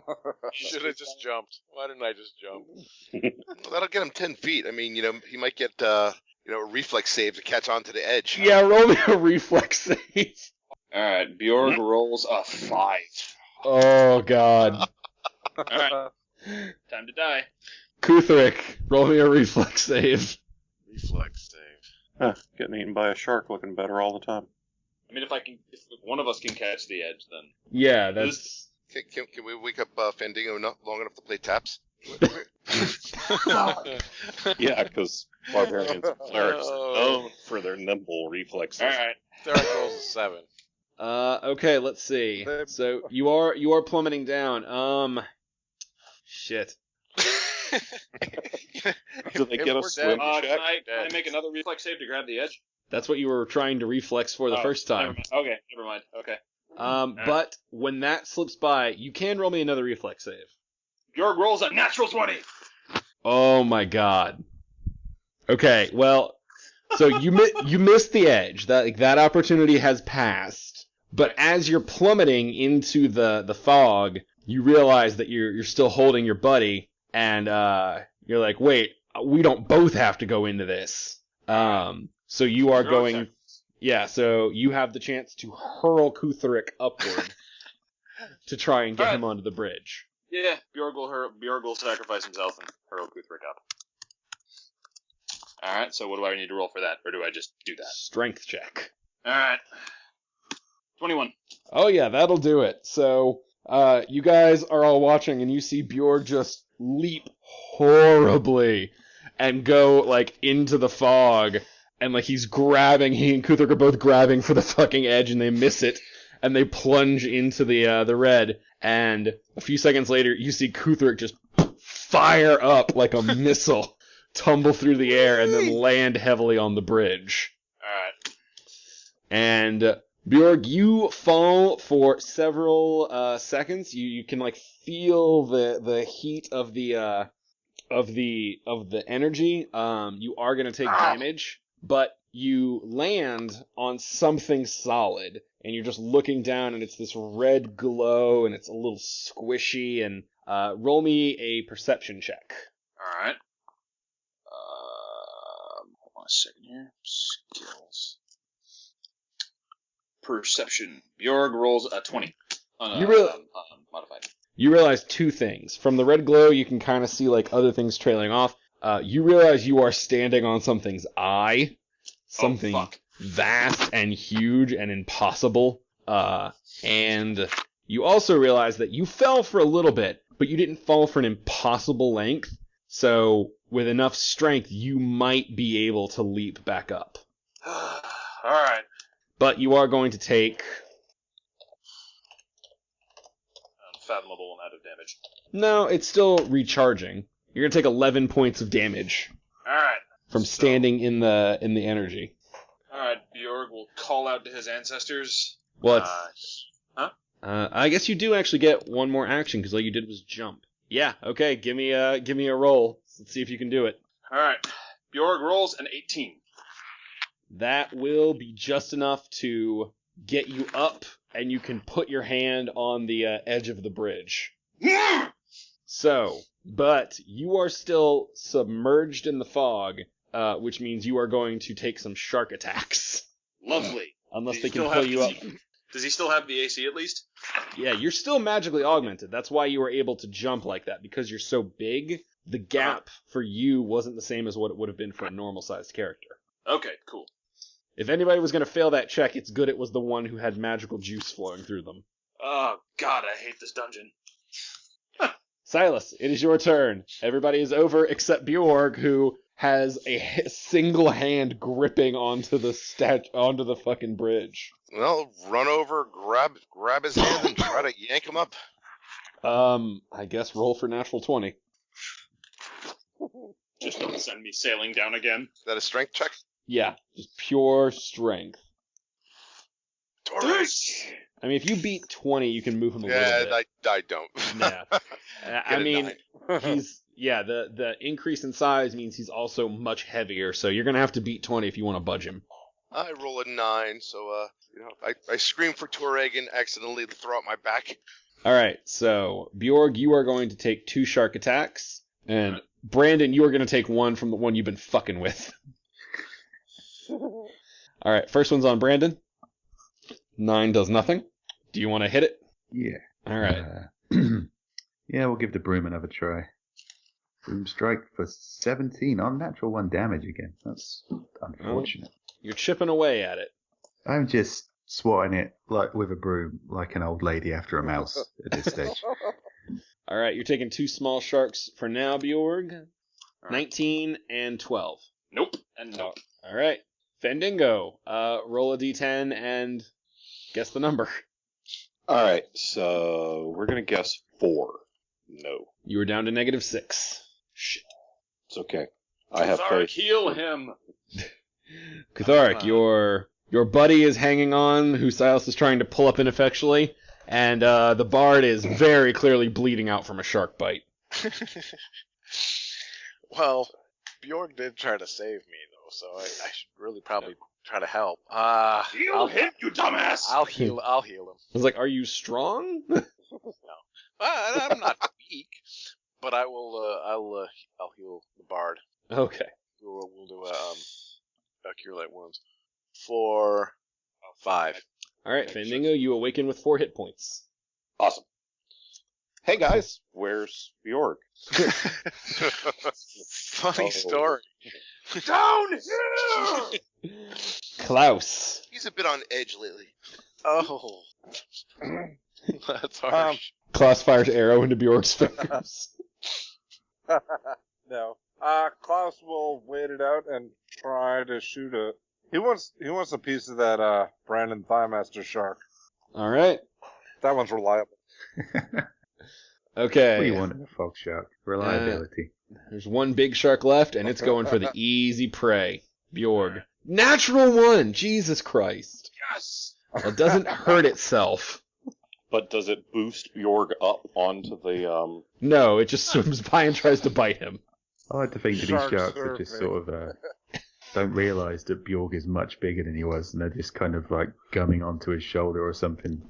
Should have just jumped. Why didn't I just jump? Well, that'll get him 10 feet. I mean, he might get, a reflex save to catch on to the edge. Yeah, roll me a reflex save. Alright, Bjorg rolls a 5. Oh, God. Alright, time to die. Kutheric, roll me a reflex save. Reflex save. Getting eaten by a shark looking better all the time. I mean, if one of us can catch the edge, then... Yeah, that's... Can we wake up Fandango long enough to play taps? Yeah, because barbarians and clerics are known for their nimble reflexes. Alright. Derek rolls a 7. Okay, let's see. So, you are plummeting down. Shit. Do they get a swim check? Can I make another reflex save to grab the edge? That's what you were trying to reflex for the first time. Never mind. Okay. But when that slips by, you can roll me another reflex save. Bjorg rolls a natural 20. Oh my god. Okay, well, so you missed the edge. That opportunity has passed. But as you're plummeting into the fog, you realize that you're still holding your buddy, and you're like, wait, we don't both have to go into this. So you are going... Yeah, so you have the chance to hurl Kutheric upward to try and get him onto the bridge. Yeah, Bjorg will sacrifice himself and hurl Kutheric up. Alright, so what do I need to roll for that? Or do I just do that? Strength check. Alright. 21. Oh yeah, that'll do it. So, you guys are all watching and you see Bjorg just leap horribly and go, into the fog. And, he and Kutheric are both grabbing for the fucking edge, and they miss it, and they plunge into the red, and a few seconds later, you see Kutheric just fire up like a missile, tumble through the air, and then land heavily on the bridge. Alright. And, Bjorg, you fall for several seconds. You can, feel the heat of the energy. You are gonna take damage. But you land on something solid, and you're just looking down, and it's this red glow, and it's a little squishy, and roll me a perception check. Alright. Hold on a second here. Skills. Perception. Bjorg rolls a 20. Modified. You realize two things. From the red glow, you can kind of see, other things trailing off. You realize you are standing on something's eye. Something vast and huge and impossible. And you also realize that you fell for a little bit, but you didn't fall for an impossible length. So, with enough strength, you might be able to leap back up. Alright. But you are going to take... Unfathomable amount of damage. No, it's still recharging. You're going to take 11 points of damage. Alright. From standing in the energy. Alright, Bjorg will call out to his ancestors. Well, I guess you do actually get one more action, because all you did was jump. Yeah, okay, give me a roll. Let's see if you can do it. Alright, Bjorg rolls an 18. That will be just enough to get you up, and you can put your hand on the edge of the bridge. So, but you are still submerged in the fog. which means you are going to take some shark attacks. Lovely. Unless Does they he can still pull have- you up. Does he still have the AC at least? Yeah, you're still magically augmented. That's why you were able to jump like that, because you're so big. The gap for you wasn't the same as what it would have been for a normal-sized character. Okay, cool. If anybody was going to fail that check, it's good it was the one who had magical juice flowing through them. Oh, God, I hate this dungeon. Silas, it is your turn. Everybody is over except Bjorg, who has a single hand gripping onto the fucking bridge. Well, run over, grab his hand, and try to yank him up. I guess roll for natural 20. Just don't send me sailing down again. Is that a strength check? Yeah, just pure strength. Torres! I mean, if you beat 20, you can move him a little bit. Yeah, I don't. Yeah. I mean, nine. the increase in size means he's also much heavier, so you're going to have to beat 20 if you want to budge him. I roll a 9, so, I scream for Toreg and accidentally throw out my back. Alright, so, Bjorg, you are going to take 2 shark attacks, and Brandon, you are going to take 1 from the one you've been fucking with. Alright, first one's on Brandon. 9 does nothing. Do you want to hit it? Yeah. Alright. Yeah, we'll give the broom another try. Broom strike for 17 on natural 1 damage again. That's unfortunate. You're chipping away at it. I'm just swatting it like with a broom, like an old lady after a mouse at this stage. Alright, you're taking 2 small sharks for now, Bjorg. 19 and 12. Nope, and nope. Alright. Fendingo, roll a d10 and guess the number. Alright, so we're going to guess 4. No. You were down to -6. Shit. It's okay. I have Sorry, faith. heal him. Kutharik, your buddy is hanging on, who Silas is trying to pull up ineffectually, and the bard is very clearly bleeding out from a shark bite. Well, Bjorg did try to save me, though, so I should really probably try to help. Heal him, you dumbass! I'll heal him. I was like, are you strong? I'm not weak, but I will. I'll heal the bard. Okay. We'll do a cure light wounds for 5. All right, Fendingo, you awaken with 4 hit points. Awesome. Hey guys, where's Bjorg? Funny story. Down here! Klaus. He's a bit on edge lately. Oh, that's harsh. Klaus fires arrow into Bjorg's fingers. No. Klaus will wait it out and try to shoot a. He wants a piece of that Brandon Thighmaster shark. All right. That one's reliable. Okay. What do you want in a fog shark? Reliability. There's one big shark left, and it's going for the easy prey. Bjorg. Natural 1! Jesus Christ. Yes! It doesn't hurt itself. But does it boost Bjorg up onto the, No, it just swims by and tries to bite him. I like to think that these Shark sharks are just sort of don't realise that Bjorg is much bigger than he was, and they're just kind of like gumming onto his shoulder or something.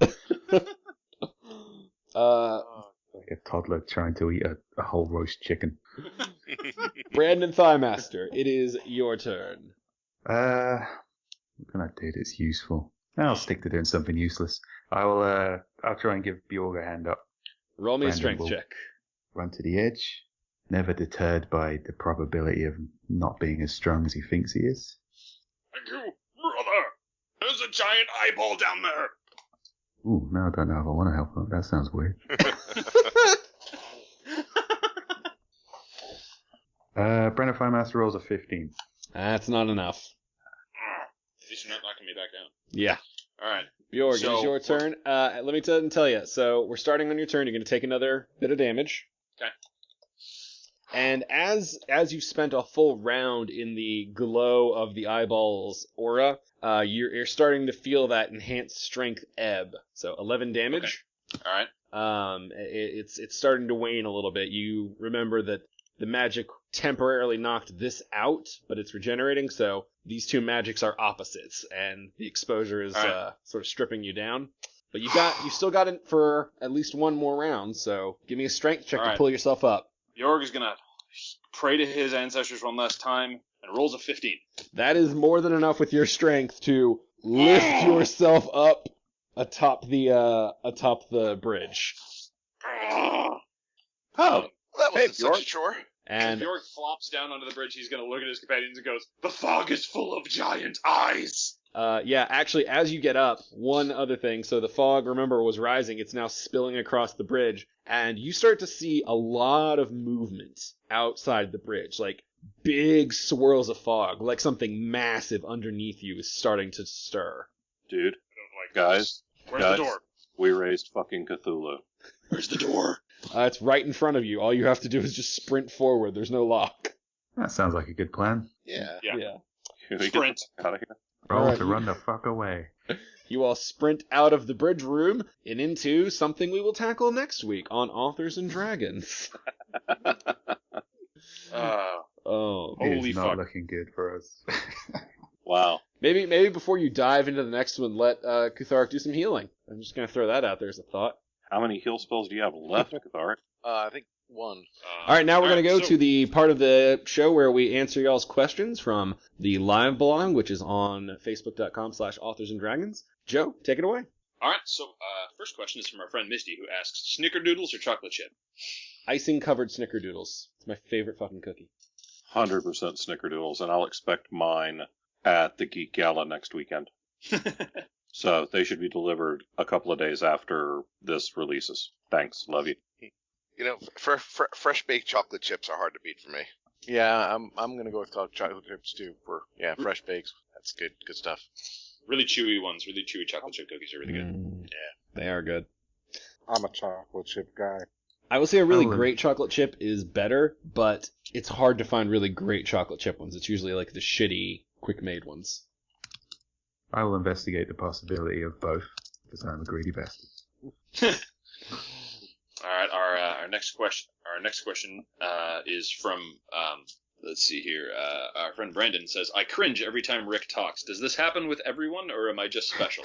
Like a toddler trying to eat a whole roast chicken. Brandon Thighmaster, it is your turn. What can I do that's useful? I'll stick to doing something useless. I'll try and give Bjorg a hand up. Roll me a Brandon strength will check. Run to the edge, never deterred by the probability of not being as strong as he thinks he is. Thank you, brother! There's a giant eyeball down there! Ooh, now I don't know if I want to help him. That sounds weird. Brennan Firemaster rolls a 15. That's not enough. At least you're not knocking me back down. Yeah. Alright. Bjorg, So- it is your turn. Let me tell you. So we're starting on your turn. You're going to take another bit of damage. Okay. And as you've spent a full round in the glow of the eyeball's aura, you're starting to feel that enhanced strength ebb. So 11 damage. Alright. It's starting to wane a little bit. You remember that the magic temporarily knocked this out, but it's regenerating. So these two magics are opposites, and the exposure is sort of stripping you down. But you still got it for at least one more round. So give me a strength check to Alright. pull yourself up. Bjorg is gonna pray to his ancestors one last time, and rolls a 15. That is more than enough with your strength to lift yourself up atop the bridge. Oh, Well, that Hey, wasn't such a Bjork. chore. And And Bjork flops down onto the bridge. He's going to look at his companions and goes, "The fog is full of giant eyes." yeah, actually, as you get up, one other thing. So the fog, remember, was rising. It's now spilling across the bridge, and you start to see a lot of movement outside the bridge, like big swirls of fog, like something massive underneath you is starting to stir. dude, I don't like guys, this. Where's guys, the door? we raised fucking Cthulhu. Where's the door? It's right in front of you. All you have to do is just sprint forward. There's no lock. That sounds like a good plan. Yeah. Yeah. Can we Sprint. get the fuck out of here? Roll Alright, to run the fuck away. You all sprint out of the bridge room and into something we will tackle next week on Authors and Dragons. Oh, It's Holy not fuck. looking good for us. Wow. maybe before you dive into the next one, let Kuthark do some healing. I'm just gonna throw that out there as a thought. How many heal spells do you have left, Cathar? I think one. All right, now we're going to go so- to the part of the show where we answer y'all's questions from the live blog, which is on facebook.com/authorsanddragons. Joe, take it away. All right, so first question is from our friend Misty, who asks, Snickerdoodles or chocolate chip? Icing-covered snickerdoodles. It's my favorite fucking cookie. 100% snickerdoodles, and I'll expect mine at the Geek Gala next weekend. So they should be delivered a couple of days after this releases. Thanks. Love you. You know, fresh baked chocolate chips are hard to beat for me. Yeah, I'm gonna go with chocolate chips too. For fresh bakes. That's good stuff. Really chewy ones, really chewy chocolate chip cookies are really good. Yeah, they are good. I'm a chocolate chip guy. I will say a really Oh, and- great chocolate chip is better, but it's hard to find really great chocolate chip ones. It's usually like the shitty, quick-made ones. I will investigate the possibility of both, because I'm a greedy bastard. All right, our next question. Our next question is from let's see here. Our friend Brandon says, "I cringe every time Rick talks. Does this happen with everyone, or am I just special?"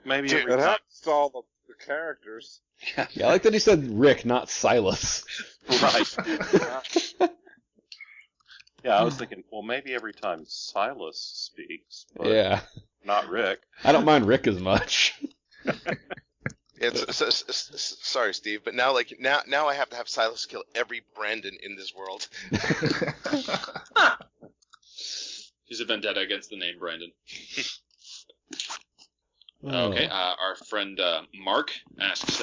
Maybe Dude, every it time. happens to all the characters. Yeah, I like that he said Rick, not Silas. Right. Yeah, I was thinking, well, maybe every time Silas speaks, but Yeah. not Rick. I don't mind Rick as much. Sorry, Steve, but now I have to have Silas kill every Brandon in this world. He's a vendetta against the name Brandon. Okay, our friend Mark asks,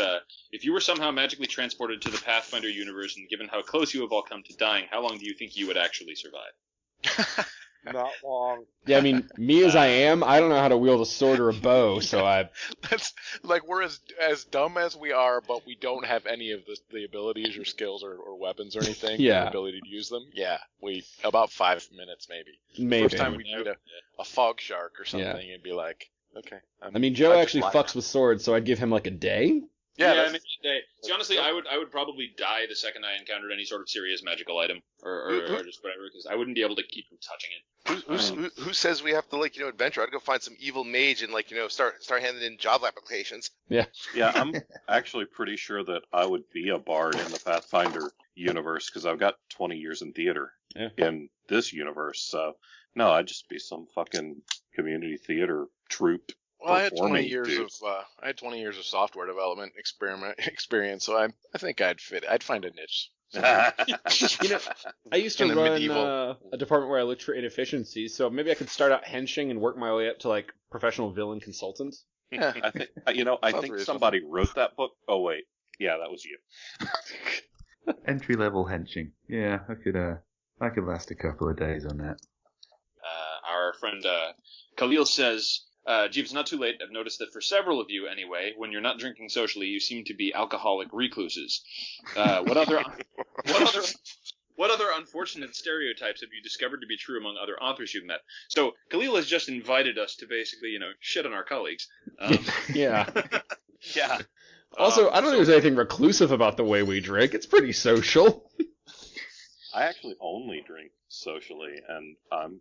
if you were somehow magically transported to the Pathfinder universe and given how close you have all come to dying, how long do you think you would actually survive? Not long. Yeah, I mean, me as I am, I don't know how to wield a sword or a bow, so That's like we're as dumb as we are, but we don't have any of the abilities or skills or weapons or anything. Yeah. The ability to use them. Yeah, we about 5 minutes maybe. maybe. First time we meet a fog shark or something, Yeah. it'd be like, okay. I mean, Joe I'd just actually fly fucks with swords, so I'd give him like a day. Yeah, maybe a day. See, honestly, I would probably die the second I encountered any sort of serious magical item, or just whatever, because I wouldn't be able to keep from touching it. Who says we have to adventure? I'd go find some evil mage and start handing in job applications. Yeah, I'm actually pretty sure that I would be a bard in the Pathfinder universe because I've got 20 years in theater in this universe. So, no, I'd just be some fucking community theater troupe. Well, I had 20 performing years dude. of software development experience, so I think I'd fit. I'd find a niche. You know, I used to In the run medieval- a department where I looked for inefficiencies, so maybe I could start out henching and work my way up to like professional villain consultant. Yeah. I think Sounds think reasonable. somebody wrote that book. Oh wait, yeah, that was you. Entry level henching. Yeah, I could last a couple of days on that. Our friend Khalil says, Jeeves, not too late. I've noticed that for several of you, anyway, when you're not drinking socially, you seem to be alcoholic recluses. What other unfortunate stereotypes have you discovered to be true among other authors you've met? So Khalil has just invited us to basically, shit on our colleagues. Yeah. Yeah. Also, I don't think there's anything reclusive about the way we drink. It's pretty social. I actually only drink socially, and I'm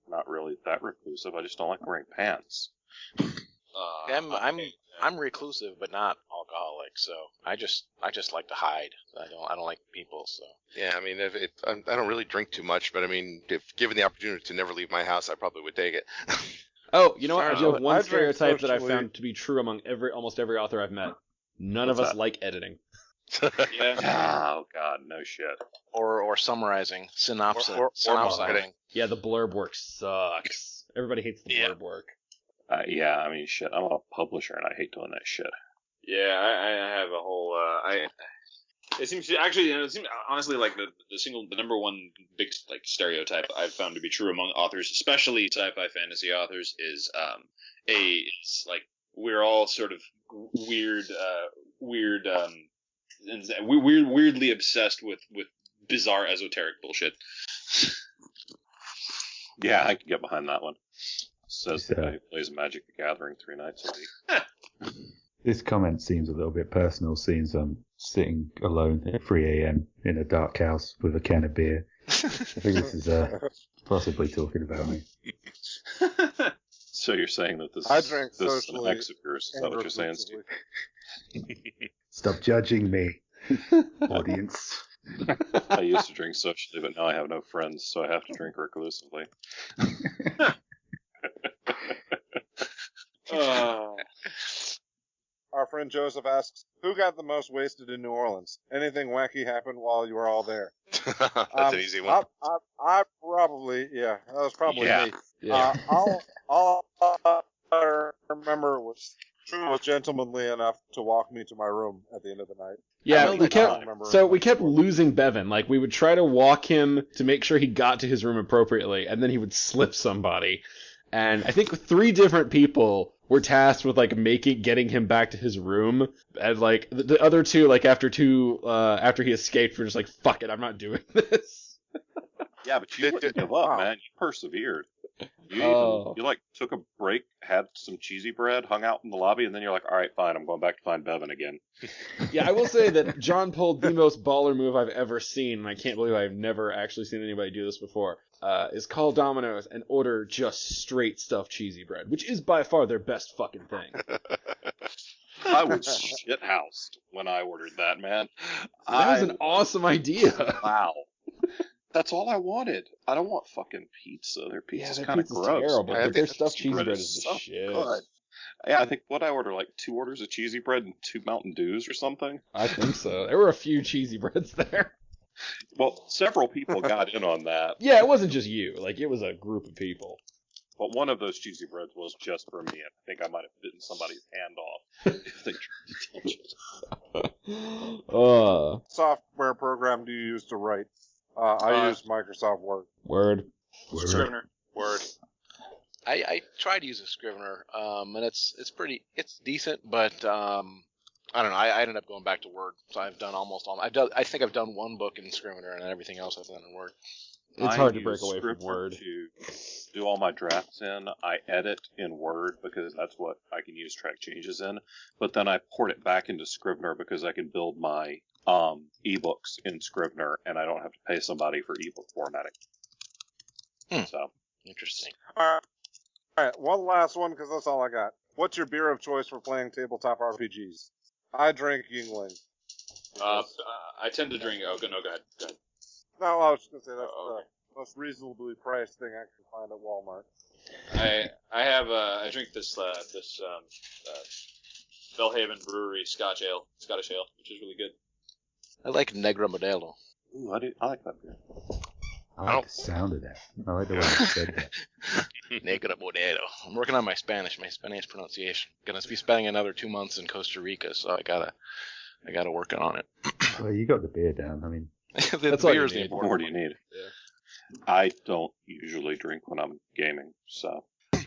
not really that reclusive. I just don't like wearing pants. I'm reclusive, but not alcoholic, so I just like to hide. I don't like people, so. Yeah, I mean, I don't really drink too much, but I mean, if given the opportunity to never leave my house, I probably would take it. Oh, you know what? I do have one I drink stereotype that I socially. found to be true among almost every author I've met. None What's of us that? like editing. Yeah. Oh God, no shit. Or summarizing, synopsis, Or synopsizing. Yeah, the blurb work sucks. Everybody hates the Yeah. blurb work. Yeah, I mean, shit. I'm a publisher and I hate doing that shit. Yeah, I have a whole. It seems to, actually, it seems honestly like the number one big like stereotype I've found to be true among authors, especially sci-fi fantasy authors, is it's like we're all sort of weirdly obsessed with bizarre esoteric bullshit. Yeah, I can get behind that one. Says the Yeah. guy who plays Magic the Gathering 3 nights a week. This comment seems a little bit personal, since I'm sitting alone at 3 a.m. in a dark house with a can of beer. I think this is possibly talking about me. So you're saying that this I is drink an socially ex of yours? Is that what you're saying, Steve? Stop judging me, audience. I used to drink socially, but now I have no friends, so I have to drink reclusively. Our friend Joseph asks, who got the most wasted in New Orleans? Anything wacky happened while you were all there? That's an easy one. I probably, yeah, that was probably Yeah. me. Yeah. All I remember was True was gentlemanly enough to walk me to my room at the end of the night. Yeah, I we don't kept remember. losing Bevan. Like, we would try to walk him to make sure he got to his room appropriately, and then he would slip somebody. And I think 3 different people were tasked with like getting him back to his room, and like the other 2, like after he escaped, were just like, fuck it, I'm not doing this. Yeah, but you wouldn't give up, Wow. man. You persevered. You Oh. you like took a break, had some cheesy bread, hung out in the lobby, and then you're like, all right, fine, I'm going back to find Bevan again. Yeah, I will say that John pulled the most baller move I've ever seen, and I can't believe I've never actually seen anybody do this before, is call Domino's and order just straight stuffed cheesy bread, which is by far their best fucking thing. I was shithoused when I ordered that, man. That was an awesome idea. Wow. That's all I wanted. I don't want fucking pizza. Their pizza's their kind of pizza's gross. terrible, man. but their stuffed cheesy bread bread is the so shit. good. Yeah, I think what I ordered, like 2 orders of cheesy bread and 2 Mountain Dews or something. I think so. There were a few cheesy breads there. Well, several people got in on that, Yeah, it wasn't just you. Like, it was a group of people. but one of those cheesy breads was just for me. And I think I might have bitten somebody's hand off if they tried to touch it. Software program do you use to write? I use Microsoft Word. Word. Scrivener. Word. I tried using Scrivener, and it's decent, but I don't know. I ended up going back to Word, so I've done almost all. I think I've done 1 book in Scrivener, and everything else I've done in Word. It's I hard to use break away from Scrivener Word. to do all my drafts in. I edit in Word because that's what I can use track changes in. But then I port it back into Scrivener because I can build my ebooks in Scrivener, and I don't have to pay somebody for ebook formatting. So Interesting. All right, one last one because that's all I got. What's your beer of choice for playing tabletop RPGs? I drink Yingling. I tend to drink. Oh, no, go ahead. Go ahead. No, I was just gonna say that's Oh, okay. the most reasonably priced thing I can find at Walmart. I drink this Bellhaven Brewery Scottish ale, which is really good. I like Negra Modelo. ooh, I like that beer. I like the sound of that. I like the way you said that. Negra Modelo. I'm working on my Spanish pronunciation. Gonna be spending another 2 months in Costa Rica, so I gotta work on it. Well, you got the beer down. I mean, That's all you beer is the need. What important more do you need? I don't usually drink when I'm gaming, so.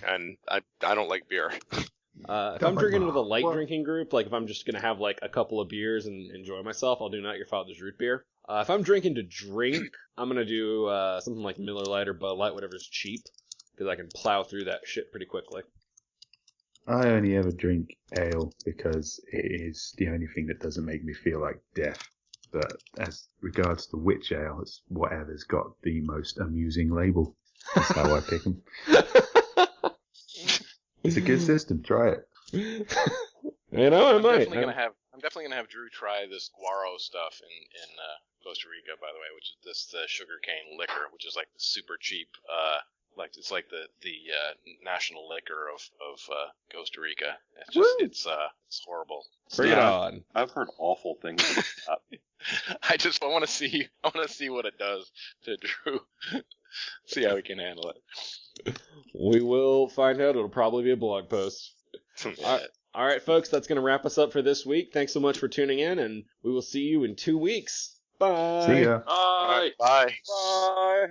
And I don't like beer. If I'm Don't drinking like with a light what? drinking group, like if I'm just gonna have like a couple of beers and enjoy myself, I'll do Not Your Father's Root Beer. If I'm drinking to drink, I'm gonna do something like Miller Lite or Bud Light, whatever's cheap, because I can plow through that shit pretty quickly. I only ever drink ale because it is the only thing that doesn't make me feel like death. But as regards to which ale, it's whatever's got the most amusing label. That's how I pick them. It's a good system. Try it. You know, I I'm might. definitely gonna have Drew try this guaro stuff in Costa Rica, by the way, which is this sugarcane liquor, which is like the super cheap, like it's like the national liquor of Costa Rica. It's just it's horrible. Bring it on. I've heard awful things about that. I want to see what it does to Drew. See how he can handle it. We will find out. It'll probably be a blog post. All right, folks, that's going to wrap us up for this week. Thanks so much for tuning in, and we will see you in 2 weeks. Bye. See ya. Bye. Bye. Bye.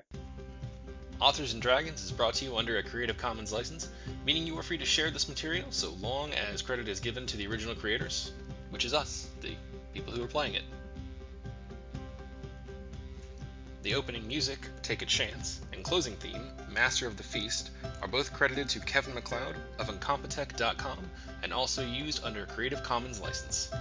Authors and Dragons is brought to you under a Creative Commons license, meaning you are free to share this material so long as credit is given to the original creators, which is us, the people who are playing it. The opening music, Take a Chance, and closing theme, Master of the Feast, are both credited to Kevin MacLeod of Incompetech.com and also used under a Creative Commons license.